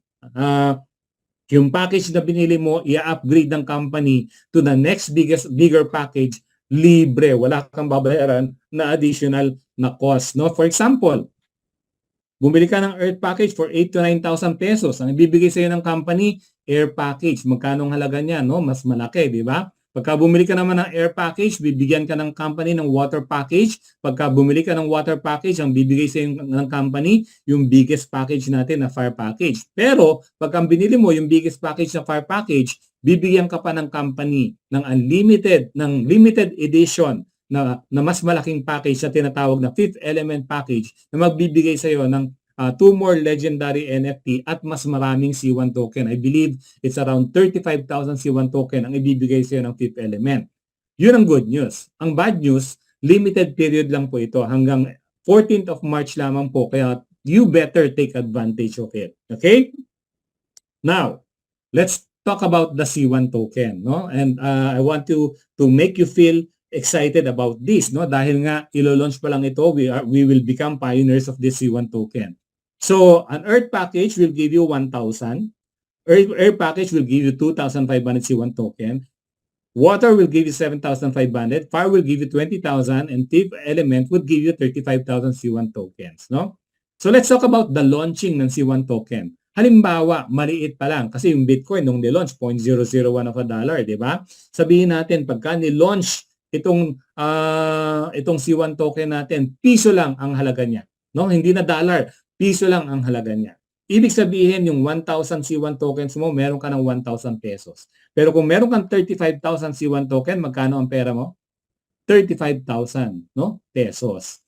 yung package na binili mo, i-upgrade ng company to the next bigger package, libre. Wala kang babayaran na additional na cost. No? For example, bumili ka ng Earth package for 8 to 9,000 pesos. Ang ibibigay sa iyo ng company, Air package. Magkano ang halaga niya? No? Mas malaki, di ba? Pagka bumili ka naman ng Air package, bibigyan ka ng company ng Water package. Pagka bumili ka ng Water package, ang bibigay sa iyo ng company, yung biggest package natin na Fire package. Pero, pagka binili mo yung biggest package na Fire package, bibigyan ka pa ng company ng limited edition na mas malaking package na tinatawag na Fifth Element package na magbibigay sa iyo ng 2 more legendary NFT at mas maraming C1 token. I believe it's around 35,000 C1 token ang ibibigay sa iyo ng Fifth Element. Yun ang good news. Ang bad news, limited period lang po ito hanggang 14th of March lamang po, kaya you better take advantage of it. Okay? Now, let's talk about the C1 token, no? And I want to make you feel excited about this, no? Dahil nga ilo-launch pa lang ito, we will become pioneers of this C1 token. So, an Earth package will give you 1,000. Air package will give you 2,500 C1 token. Water will give you 7,500. Fire will give you 20,000. And Fifth Element would give you 35,000 C1 tokens, no? So, let's talk about the launching ng C1 token. Halimbawa, maliit pa lang kasi yung Bitcoin nung nilaunch 0.001 of a dollar, di ba? Sabihin natin pagka nilaunch itong C1 token natin, piso lang ang halaga niya, no? Hindi na dollar, piso lang ang halaga niya. Ibig sabihin yung 1,000 C1 tokens mo, meron ka ng 1,000 pesos. Pero kung meron kang 35,000 C1 token, magkano ang pera mo? 35,000, no? Pesos.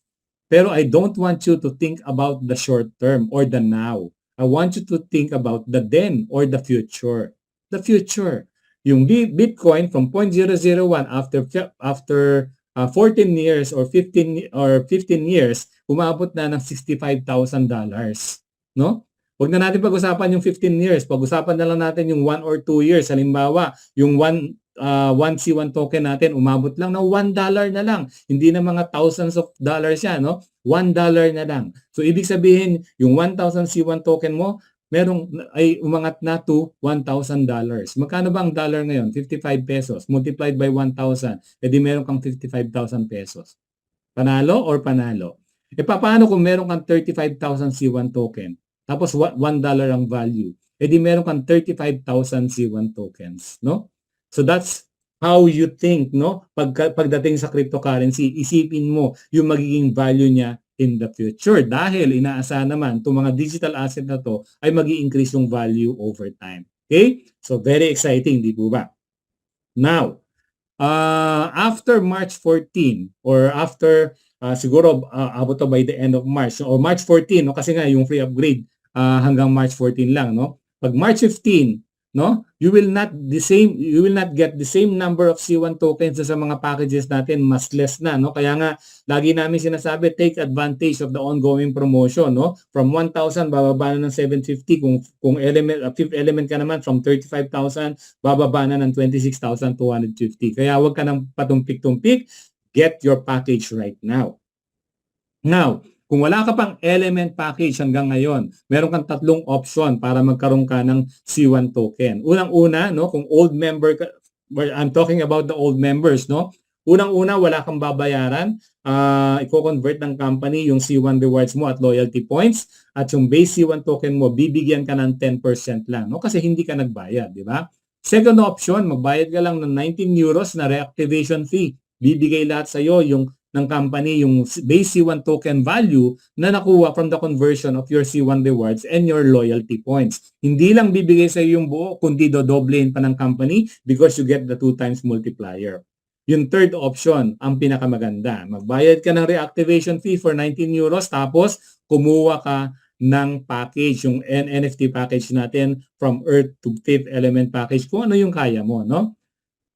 Pero I don't want you to think about the short term or the now. I want you to think about the then or the future. The future. Yung Bitcoin from 0.001 after 14 years or 15 years, umabot na ng $65,000, no? Huwag na natin pag-usapan yung 15 years. Pag-usapan na lang natin yung 1 or 2 years. Halimbawa, yung 1 C1 token natin, umabot lang ng $1 na lang. Hindi na mga thousands of dollars yan, no? $1 na lang. So, ibig sabihin, yung 1,000 C1 token mo, ay umangat na to $1,000. Magkano ba ang dollar ngayon? 55 pesos. Multiplied by 1,000. Edi meron kang 55,000 pesos. Panalo or panalo? E paano kung meron kang 35,000 C1 token? Tapos $1 ang value. E di meron kang 35,000 C1 tokens, no? So that's how you think, no? Pagdating sa cryptocurrency, isipin mo yung magiging value niya in the future. Dahil inaasahan naman itong mga digital asset na to ay magi-increase yung value over time. Okay? So very exciting, di po ba? Now, after March 14 or after siguro abot to by the end of March or March 14, no? Kasi nga yung free upgrade hanggang March 14 lang, no? Pag March 15, no, you will not get the same number of C1 tokens sa mga packages natin, mas less na, no? Kaya nga lagi namin sinasabi, take advantage of the ongoing promotion, no? From 1,000 bababa na ng 750, kung fifth element ka naman from 35,000 bababa na ng 26,250. Kaya wag ka nang patumpik-tumpik, get your package right now. Now, kung wala ka pang element package hanggang ngayon, meron kang tatlong option para magkaroon ka ng C1 token. Unang-una, no, kung old member ka, I'm talking about the old members, no? Unang-una, wala kang babayaran. I-convert ng company yung C1 rewards mo at loyalty points, at yung base C1 token mo, bibigyan ka ng 10% lang, no? Kasi hindi ka nagbayad, di ba? Second option, magbayad ka lang ng 19 euros na reactivation fee. Bibigay lahat sa iyo yung ng company yung base C1 token value na nakuha from the conversion of your C1 rewards and your loyalty points. Hindi lang bibigay sa iyo yung buo, kundi dodoblein pa ng company because you get the 2 times multiplier. Yung third option, ang pinakamaganda. Magbayad ka ng reactivation fee for 19 euros tapos kumuha ka ng package, yung NFT package natin from Earth to Fifth Element package, kung ano yung kaya mo, no?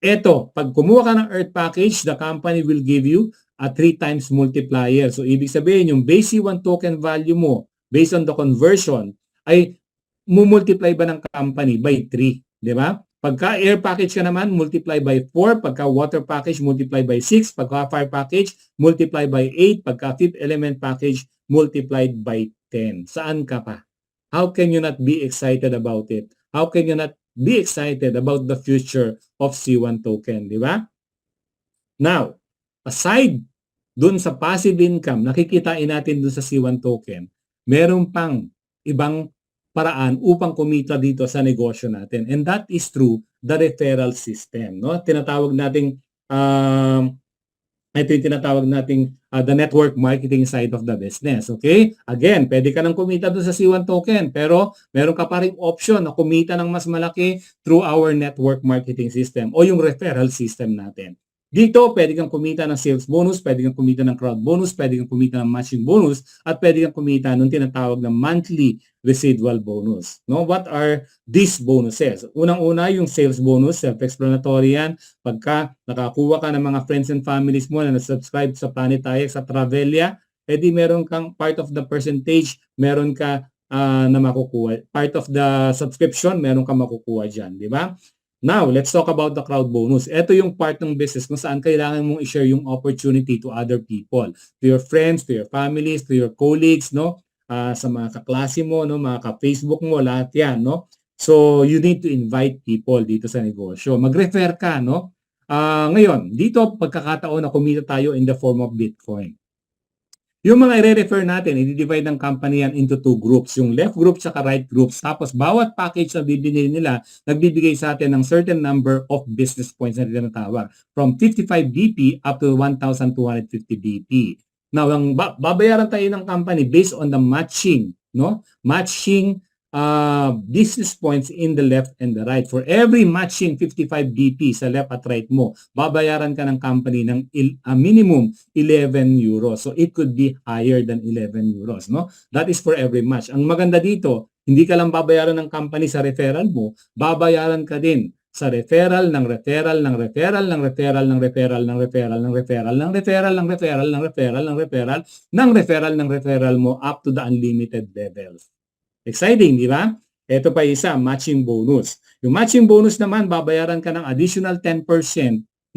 Eto, pag kumuha ka ng Earth package, the company will give you a 3 times multiplier. So, ibig sabihin, yung base C1 token value mo, based on the conversion, ay multiply ba ng company by 3, di ba? Pagka air package ka naman, multiply by 4. Pagka water package, multiply by 6. Pagka fire package, multiply by 8. Pagka fifth element package, multiplied by 10. Saan ka pa? How can you not be excited about it? How can you not be excited about the future of C1 token, di ba? Now, aside dun sa passive income, nakikitain natin dun sa C1 token, meron pang ibang paraan upang kumita dito sa negosyo natin. And that is through the referral system, no? Tinatawag nating ito yung tinatawag nating the network marketing side of the business, okay? Again, pwede ka nang kumita doon sa C1 token, pero meron ka pa ring option na kumita ng mas malaki through our network marketing system o yung referral system natin. Dito, pwede kang kumita ng sales bonus, pwede kang kumita ng crowd bonus, pwede kang kumita ng matching bonus, at pwede kang kumita ng tinatawag na monthly residual bonus. No? What are these bonuses? Unang-una, yung sales bonus, self-explanatory yan. Pagka nakakuha ka ng mga friends and families mo na nasubscribe sa Planet IX at Travelia, edi meron kang part of the percentage, meron ka na makukuha. Part of the subscription, meron kang makukuha dyan, di ba? Now, let's talk about the crowd bonus. Ito yung part ng business kung saan kailangan mong i-share yung opportunity to other people, to your friends, to your families, to your colleagues, no? Sa mga kaklase mo, no? Mga ka-Facebook mo, lahat yan, no? So, you need to invite people dito sa negosyo. Mag-refer ka, no? Ngayon, dito pagkakataon na kumita tayo in the form of Bitcoin. Yung mga i-refer natin, i-divide ng company yan into two groups, yung left group at right groups. Tapos bawat package na bibili nila, nagbibigay sa atin ng certain number of business points na tinatawag. From 55 BP up to 1,250 BP. Now, ang babayaran tayo ng company based on the matching, no? Matching business points in the left and the right. For every matching 55 BP sa left at right mo, babayaran ka ng company ng minimum 11 euros. So it could be higher than 11 euros, no? That is for every match. Ang maganda dito, hindi ka lang babayaran ng company sa referral mo, babayaran ka din sa referral ng referral ng referral ng referral ng referral ng referral ng referral ng referral ng referral ng referral ng referral ng referral ng referral mo up to the unlimited levels. Exciting, di ba? Ito pa isa, matching bonus. Yung matching bonus naman, babayaran ka ng additional 10%,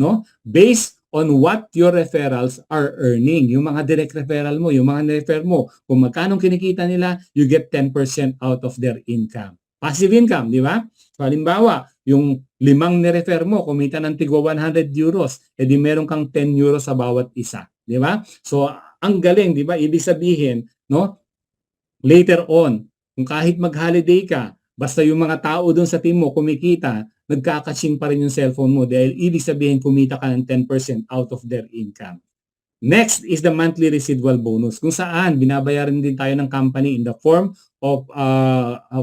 no? Based on what your referrals are earning. Yung mga direct referral mo, yung mga nirefer mo, kung magkano kinikita nila, you get 10% out of their income. Passive income, di ba? So, halimbawa, yung 5 nirefer mo, kumita ng tigwa 100 euros, edi meron kang 10 euros sa bawat isa. Di ba? So, ang galing, di ba? Ibig sabihin, no? Later on, kung kahit mag-holiday ka, basta yung mga tao doon sa team mo kumikita, nagkakaching pa rin yung cellphone mo dahil ibig sabihin kumita ka ng 10% out of their income. Next is the monthly residual bonus kung saan binabayaran din tayo ng company in the form of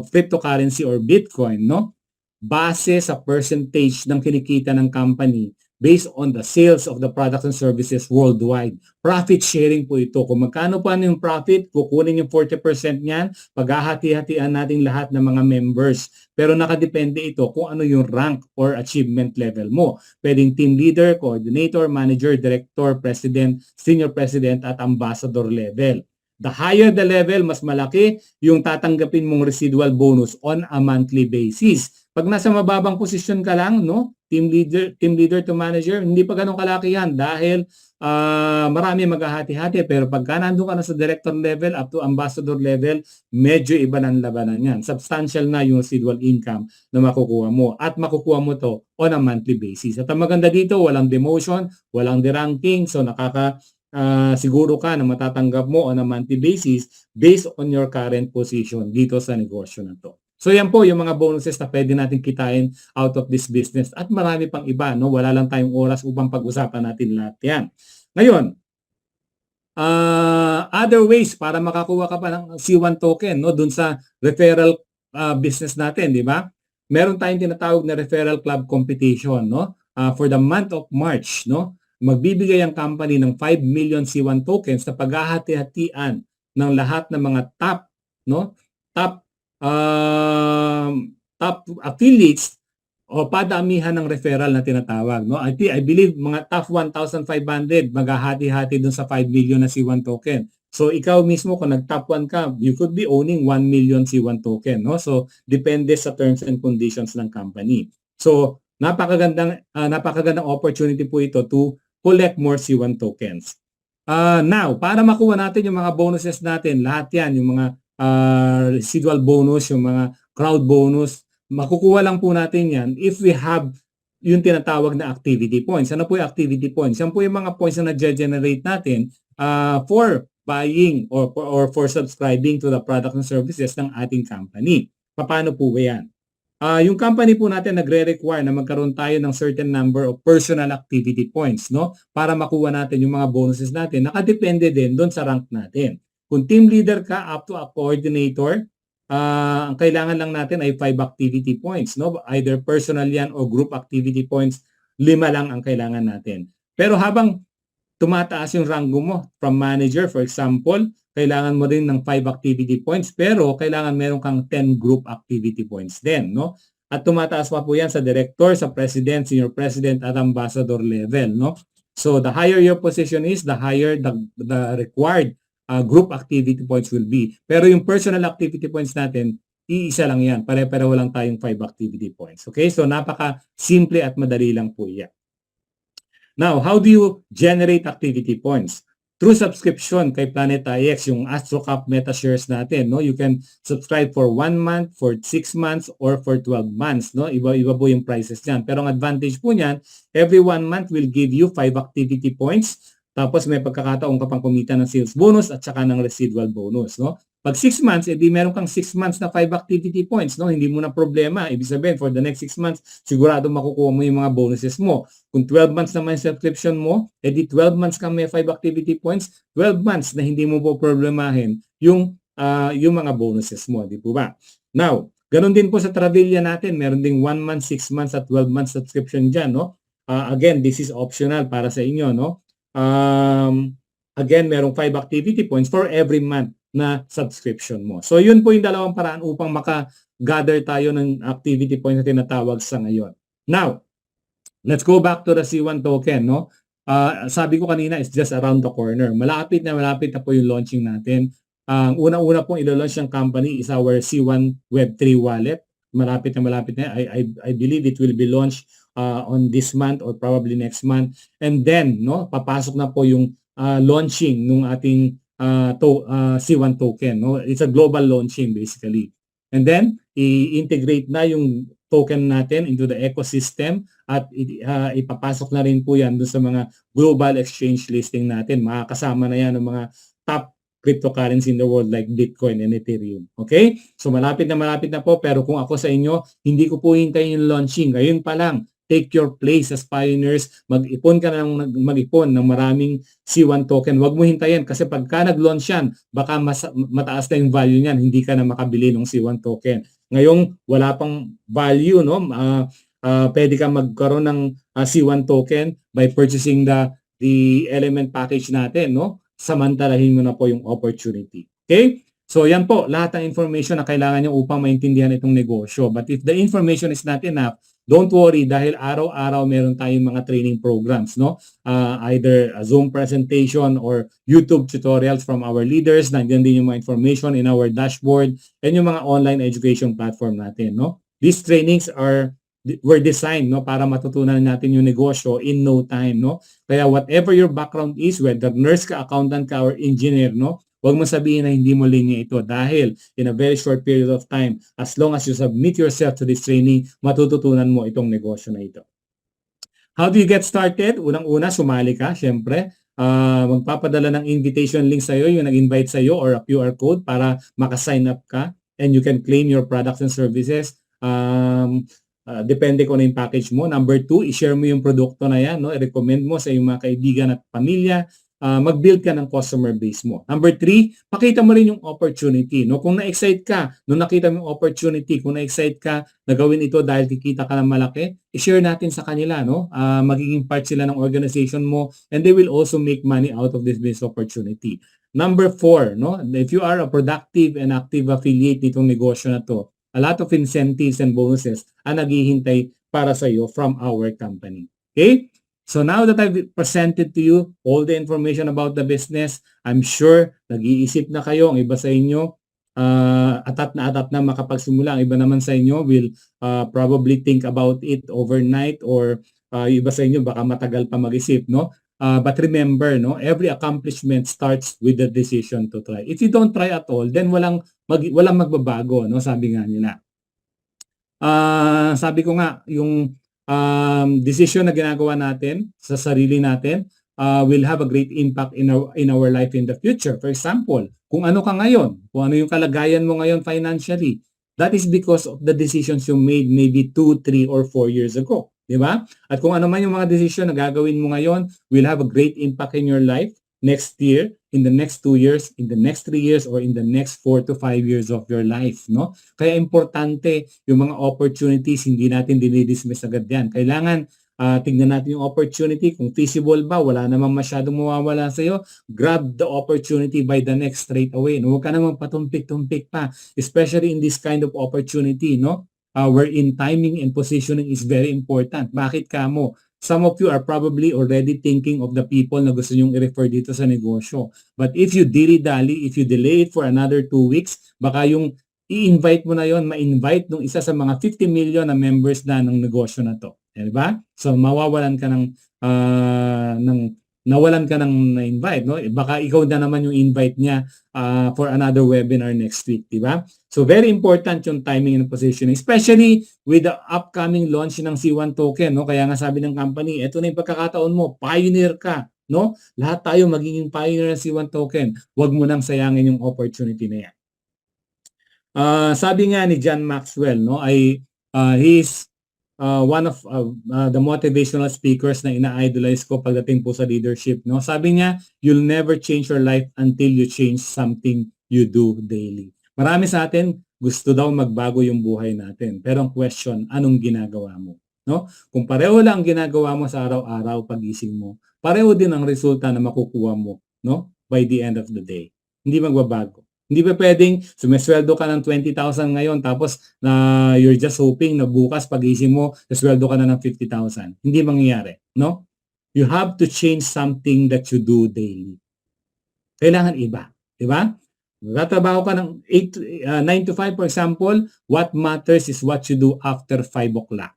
cryptocurrency or Bitcoin, no? Base sa percentage ng kinikita ng company based on the sales of the products and services worldwide. Profit sharing po ito. Kung magkano pa yung profit, kukunin yung 40% niyan, paghahati-hatian natin lahat ng mga members. Pero nakadepende ito kung ano yung rank or achievement level mo. Pwedeng team leader, coordinator, manager, director, president, senior president, at ambassador level. The higher the level, mas malaki yung tatanggapin mong residual bonus on a monthly basis. Pag nasa mababang posisyon ka lang, no? Team leader to manager, hindi pa ganun kalaki yan dahil marami maghahati-hati. Pero pagka nandun ka na sa director level up to ambassador level, medyo iba ng labanan yan. Substantial na yung residual income na makukuha mo. At makukuha mo to on a monthly basis. At ang maganda dito, walang demotion, walang deranking. So siguro ka na matatanggap mo on a monthly basis based on your current position dito sa negosyo na to. So yan po yung mga bonuses na pwede natin kitain out of this business at marami pang iba, no? Wala lang tayong oras upang pag-usapan natin lahat yan. Ngayon, other ways para makakuha ka pa ng C1 token, no? Dun sa referral business natin, di ba? Meron tayong tinatawag na referral club competition, no? For the month of March, no? Magbibigay ang company ng 5 million C1 tokens na paghahati-hatian ng lahat ng mga top, no? Top affiliates o padamihan ng referral na tinatawag, no? I believe mga top 1,500 maghahati-hati dun sa 5 million na C1 token. So ikaw mismo kung nag-top 1 ka, you could be owning 1 million C1 token, no? So depende sa terms and conditions ng company. So napakagandang opportunity po ito to collect more C1 tokens. Now, para makuha natin yung mga bonuses natin, lahat yan, yung mga residual bonus, yung mga crowd bonus, makukuha lang po natin yan if we have yung tinatawag na activity points. Ano po yung activity points? Yan po yung mga points na nag-generate natin for buying or for subscribing to the products and services ng ating company. Paano po ba yan? Yung company po natin nagre-require na magkaroon tayo ng certain number of personal activity points, no? Para makuha natin yung mga bonuses natin. Nakadepende din doon sa rank natin. Kung team leader ka up to a coordinator, ang kailangan lang natin ay 5 activity points, no? Either personal yan o group activity points, 5 lang ang kailangan natin. Pero habang tumataas yung rango mo from manager, for example, kailangan mo rin ng 5 activity points, pero kailangan meron kang 10 group activity points din, no? At tumataas pa po yan sa director, sa president, senior president, at ambassador level, no? So the higher your position is, the higher the required group activity points will be. Pero yung personal activity points natin, iisa lang yan. Pare-pareho lang tayong 5 activity points. Okay? So napaka-simple at madali lang po yan. Now, how do you generate activity points? Through subscription kay Planet IX, yung AstroCap Meta shares natin, no? You can subscribe for 1 month, for 6 months, or for 12 months, no? Iba-iba po yung prices niyan. Pero ang advantage po niyan, every 1 month will give you 5 activity points. Tapos may pagkakataon ka pang kumita ng sales bonus at saka ng residual bonus, no? Pag 6 months, edi meron kang 6 months na 5 activity points, no? Hindi mo na problema. Ibig sabihin, for the next 6 months, sigurado makukuha mo yung mga bonuses mo. Kung 12 months naman yung subscription mo, edi 12 months kang may 5 activity points, 12 months na hindi mo po problemahin yung mga bonuses mo, di po ba? Now, ganun din po sa Travilla natin, meron ding 1 month, 6 months at 12 months subscription dyan, no? Again, this is optional para sa inyo, no? Again, merong 5 activity points for every month na subscription mo. So, yun po yung dalawang paraan upang maka-gather tayo ng activity points na tinatawag sa ngayon. Now, let's go back to the C1 token, no? Sabi ko kanina, it's just around the corner. Malapit na po yung launching natin. Ang unang-una pong ilo-launch ng company is our C1 Web3 wallet. Malapit na. I believe it will be launched on this month or probably next month. And then, no, papasok na po yung launching ng ating C1 token, no? It's a global launching basically. And then i-integrate na yung token natin into the ecosystem at ipapasok na rin po yan doon sa mga global exchange listing natin. Makakasama na yan ng mga top cryptocurrency in the world like Bitcoin and Ethereum. Okay? So malapit na po, pero kung ako sa inyo, hindi ko po hintayin yung launching. Ngayon pa lang, take your place as pioneers. Mag-ipon ka ng mag-ipon ng maraming C1 token. Huwag mo hintayin kasi pagka nag-launch yan, baka mataas na yung value niyan, hindi ka na makabili ng C1 token. Ngayon, wala pang value, no? Pwede ka magkaroon ng C1 token by purchasing the element package natin, no? Samantalahin mo na po yung opportunity. Okay? So yan po, lahat ng information na kailangan nyo upang maintindihan itong negosyo. But if the information is not enough, don't worry dahil araw-araw meron tayong mga training programs, no? Either a Zoom presentation or YouTube tutorials from our leaders. Nandiyan din yung mga information in our dashboard and yung mga online education platform natin, no? These trainings were designed, no, para matutunan natin yung negosyo in no time, no? Kaya whatever your background is, whether nurse ka, accountant ka, or engineer, no? Huwag mo sabihin na hindi mo linya ito dahil in a very short period of time, as long as you submit yourself to this training, matututunan mo itong negosyo na ito. How do you get started? Unang-una, sumali ka, syempre. Magpapadala ng invitation link sa'yo, yung nag-invite sa'yo or a QR code para maka-sign up ka and you can claim your products and services. Depende kung ano yung package mo. Number 2, i-share mo yung produkto na yan, no? I-recommend mo sa iyong mga kaibigan at pamilya. Mag-build ka ng customer base mo. Number 3, pakita mo rin yung opportunity, no? Kung na-excite ka, nung nakita mo yung opportunity, kung na-excite ka na gawin ito dahil kikita ka ng malaki, i-share natin sa kanila, no? Magiging part sila ng organization mo and they will also make money out of this business opportunity. Number 4, no? If you are a productive and active affiliate nitong negosyo na to, a lot of incentives and bonuses ang naghihintay para sa iyo from our company. Okay? So now that I've presented to you all the information about the business, I'm sure nag-iisip na kayo. Ang iba sa inyo, atat na makapagsimula. Ang iba naman sa inyo will probably think about it overnight or iba sa inyo baka matagal pa mag-isip, no? But remember, no, every accomplishment starts with the decision to try. If you don't try at all, then walang magbabago, no? Sabi nga nila. Sabi ko nga, yung decision na ginagawa natin sa sarili natin will have a great impact in our life in the future. For example, kung ano ka ngayon, kung ano yung kalagayan mo ngayon financially, that is because of the decisions you made maybe 2, 3, or 4 years ago. Diba? At kung ano man yung mga decision na gagawin mo ngayon will have a great impact in your life next year, in the next 2 years, in the next 3 years, or in the next 4 to 5 years of your life, no? Kaya importante yung mga opportunities, hindi natin dinidismiss agad yan. Kailangan tingnan natin yung opportunity, kung feasible ba, wala namang masyadong mawawala sa'yo, grab the opportunity by the neck straight away. No? Huwag ka namang patumpik-tumpik pa, especially in this kind of opportunity, no? Wherein timing and positioning is very important. Bakit kamo? Some of you are probably already thinking of the people na gusto nyong i-refer dito sa negosyo. But if you dilly-dally, if you delay it for another 2 weeks, baka yung i-invite mo na yon, ma-invite nung isa sa mga 50 million na members na ng negosyo na to. Diba? So mawawalan ka nawalan ka ng na-invite, no? Baka ikaw na naman yung invite niya for another webinar next week, di ba? So very important yung timing and positioning, especially with the upcoming launch ng C1 token, no? Kaya nga sabi ng company, eto na yung pagkakataon mo, pioneer ka, no? Lahat tayo magiging pioneer ng C1 token. Huwag mo nang sayangin yung opportunity na yan. Sabi nga ni John Maxwell, no, he is one of the motivational speakers na ina-idolize ko pagdating po sa leadership, no. Sabi niya, you'll never change your life until you change something you do daily. Marami sa atin gusto daw magbago yung buhay natin. Pero ang question, anong ginagawa mo? No? Kung pareho lang ang ginagawa mo sa araw-araw pagising mo, pareho din ang resulta na makukuha mo, no? By the end of the day. Hindi magbabago. Hindi pa pwedeng sumesweldo ka ng 20,000 ngayon tapos you're just hoping na bukas pagising mo, sumesweldo ka na ng 50,000. Hindi mangyayari, no? You have to change something that you do daily. Kailangan iba, di ba? Nagtatrabaho ka ng 9 to 5, for example, what matters is what you do after 5 o'clock.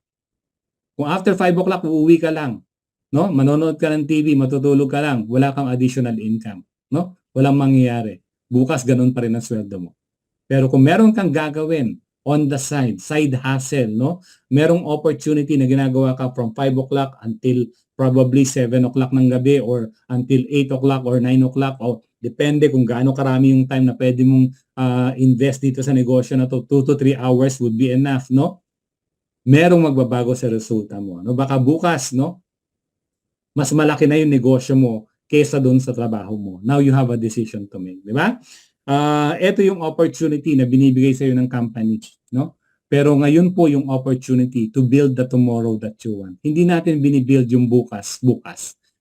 Kung after 5 o'clock, uuwi ka lang, no? Manonood ka ng TV, matutulog ka lang, wala kang additional income, no? Walang mangyayari. Bukas ganun pa rin ang sweldo mo. Pero kung meron kang gagawin on the side hustle, no? Merong opportunity na ginagawa ka from 5 o'clock until probably 7 o'clock ng gabi or until 8 o'clock or 9 o'clock o depende kung gaano karami yung time na pwede mong invest dito sa negosyo na to. 2 to 3 hours would be enough, no? Merong magbabago sa resulta mo. No? Baka bukas, no? Mas malaki na yung negosyo mo kaysa doon sa trabaho mo. Now you have a decision to make, di ba? Ito yung opportunity na binibigay sa iyo ng company, no? Pero ngayon po yung opportunity to build the tomorrow that you want. Hindi natin binibuild yung bukas.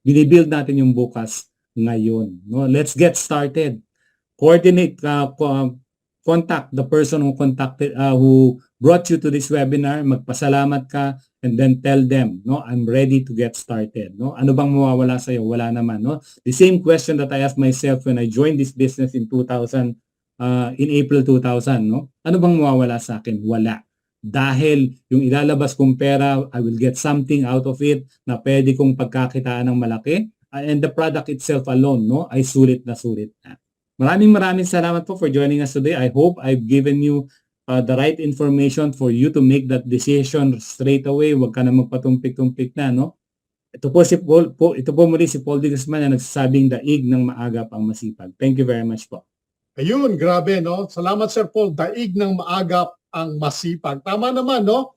Binibuild natin yung bukas ngayon, no? Let's get started. Coordinate, contact the person who who brought you to this webinar, magpasalamat ka, and then tell them, no, I'm ready to get started, no? Ano bang mawawala sa iyo? Wala naman, no? The same question that I asked myself when I joined this business in April 2000, no? Ano bang mawawala sa akin? Wala. Dahil yung ilalabas kong pera, I will get something out of it na pwede kong pagkakitaan ng malaki, and the product itself alone, no, ay sulit na. Maraming salamat po for joining us today. I hope I've given you the right information for you to make that decision straight away. Huwag ka na magpatumpik-tumpik na, no? Ito po muli si Paul D. Guzman na nagsasabing daig ng maagap ang masipag. Thank you very much po. Ayun, grabe, no? Salamat, Sir Paul. Daig ng maagap ang masipag. Tama naman, no?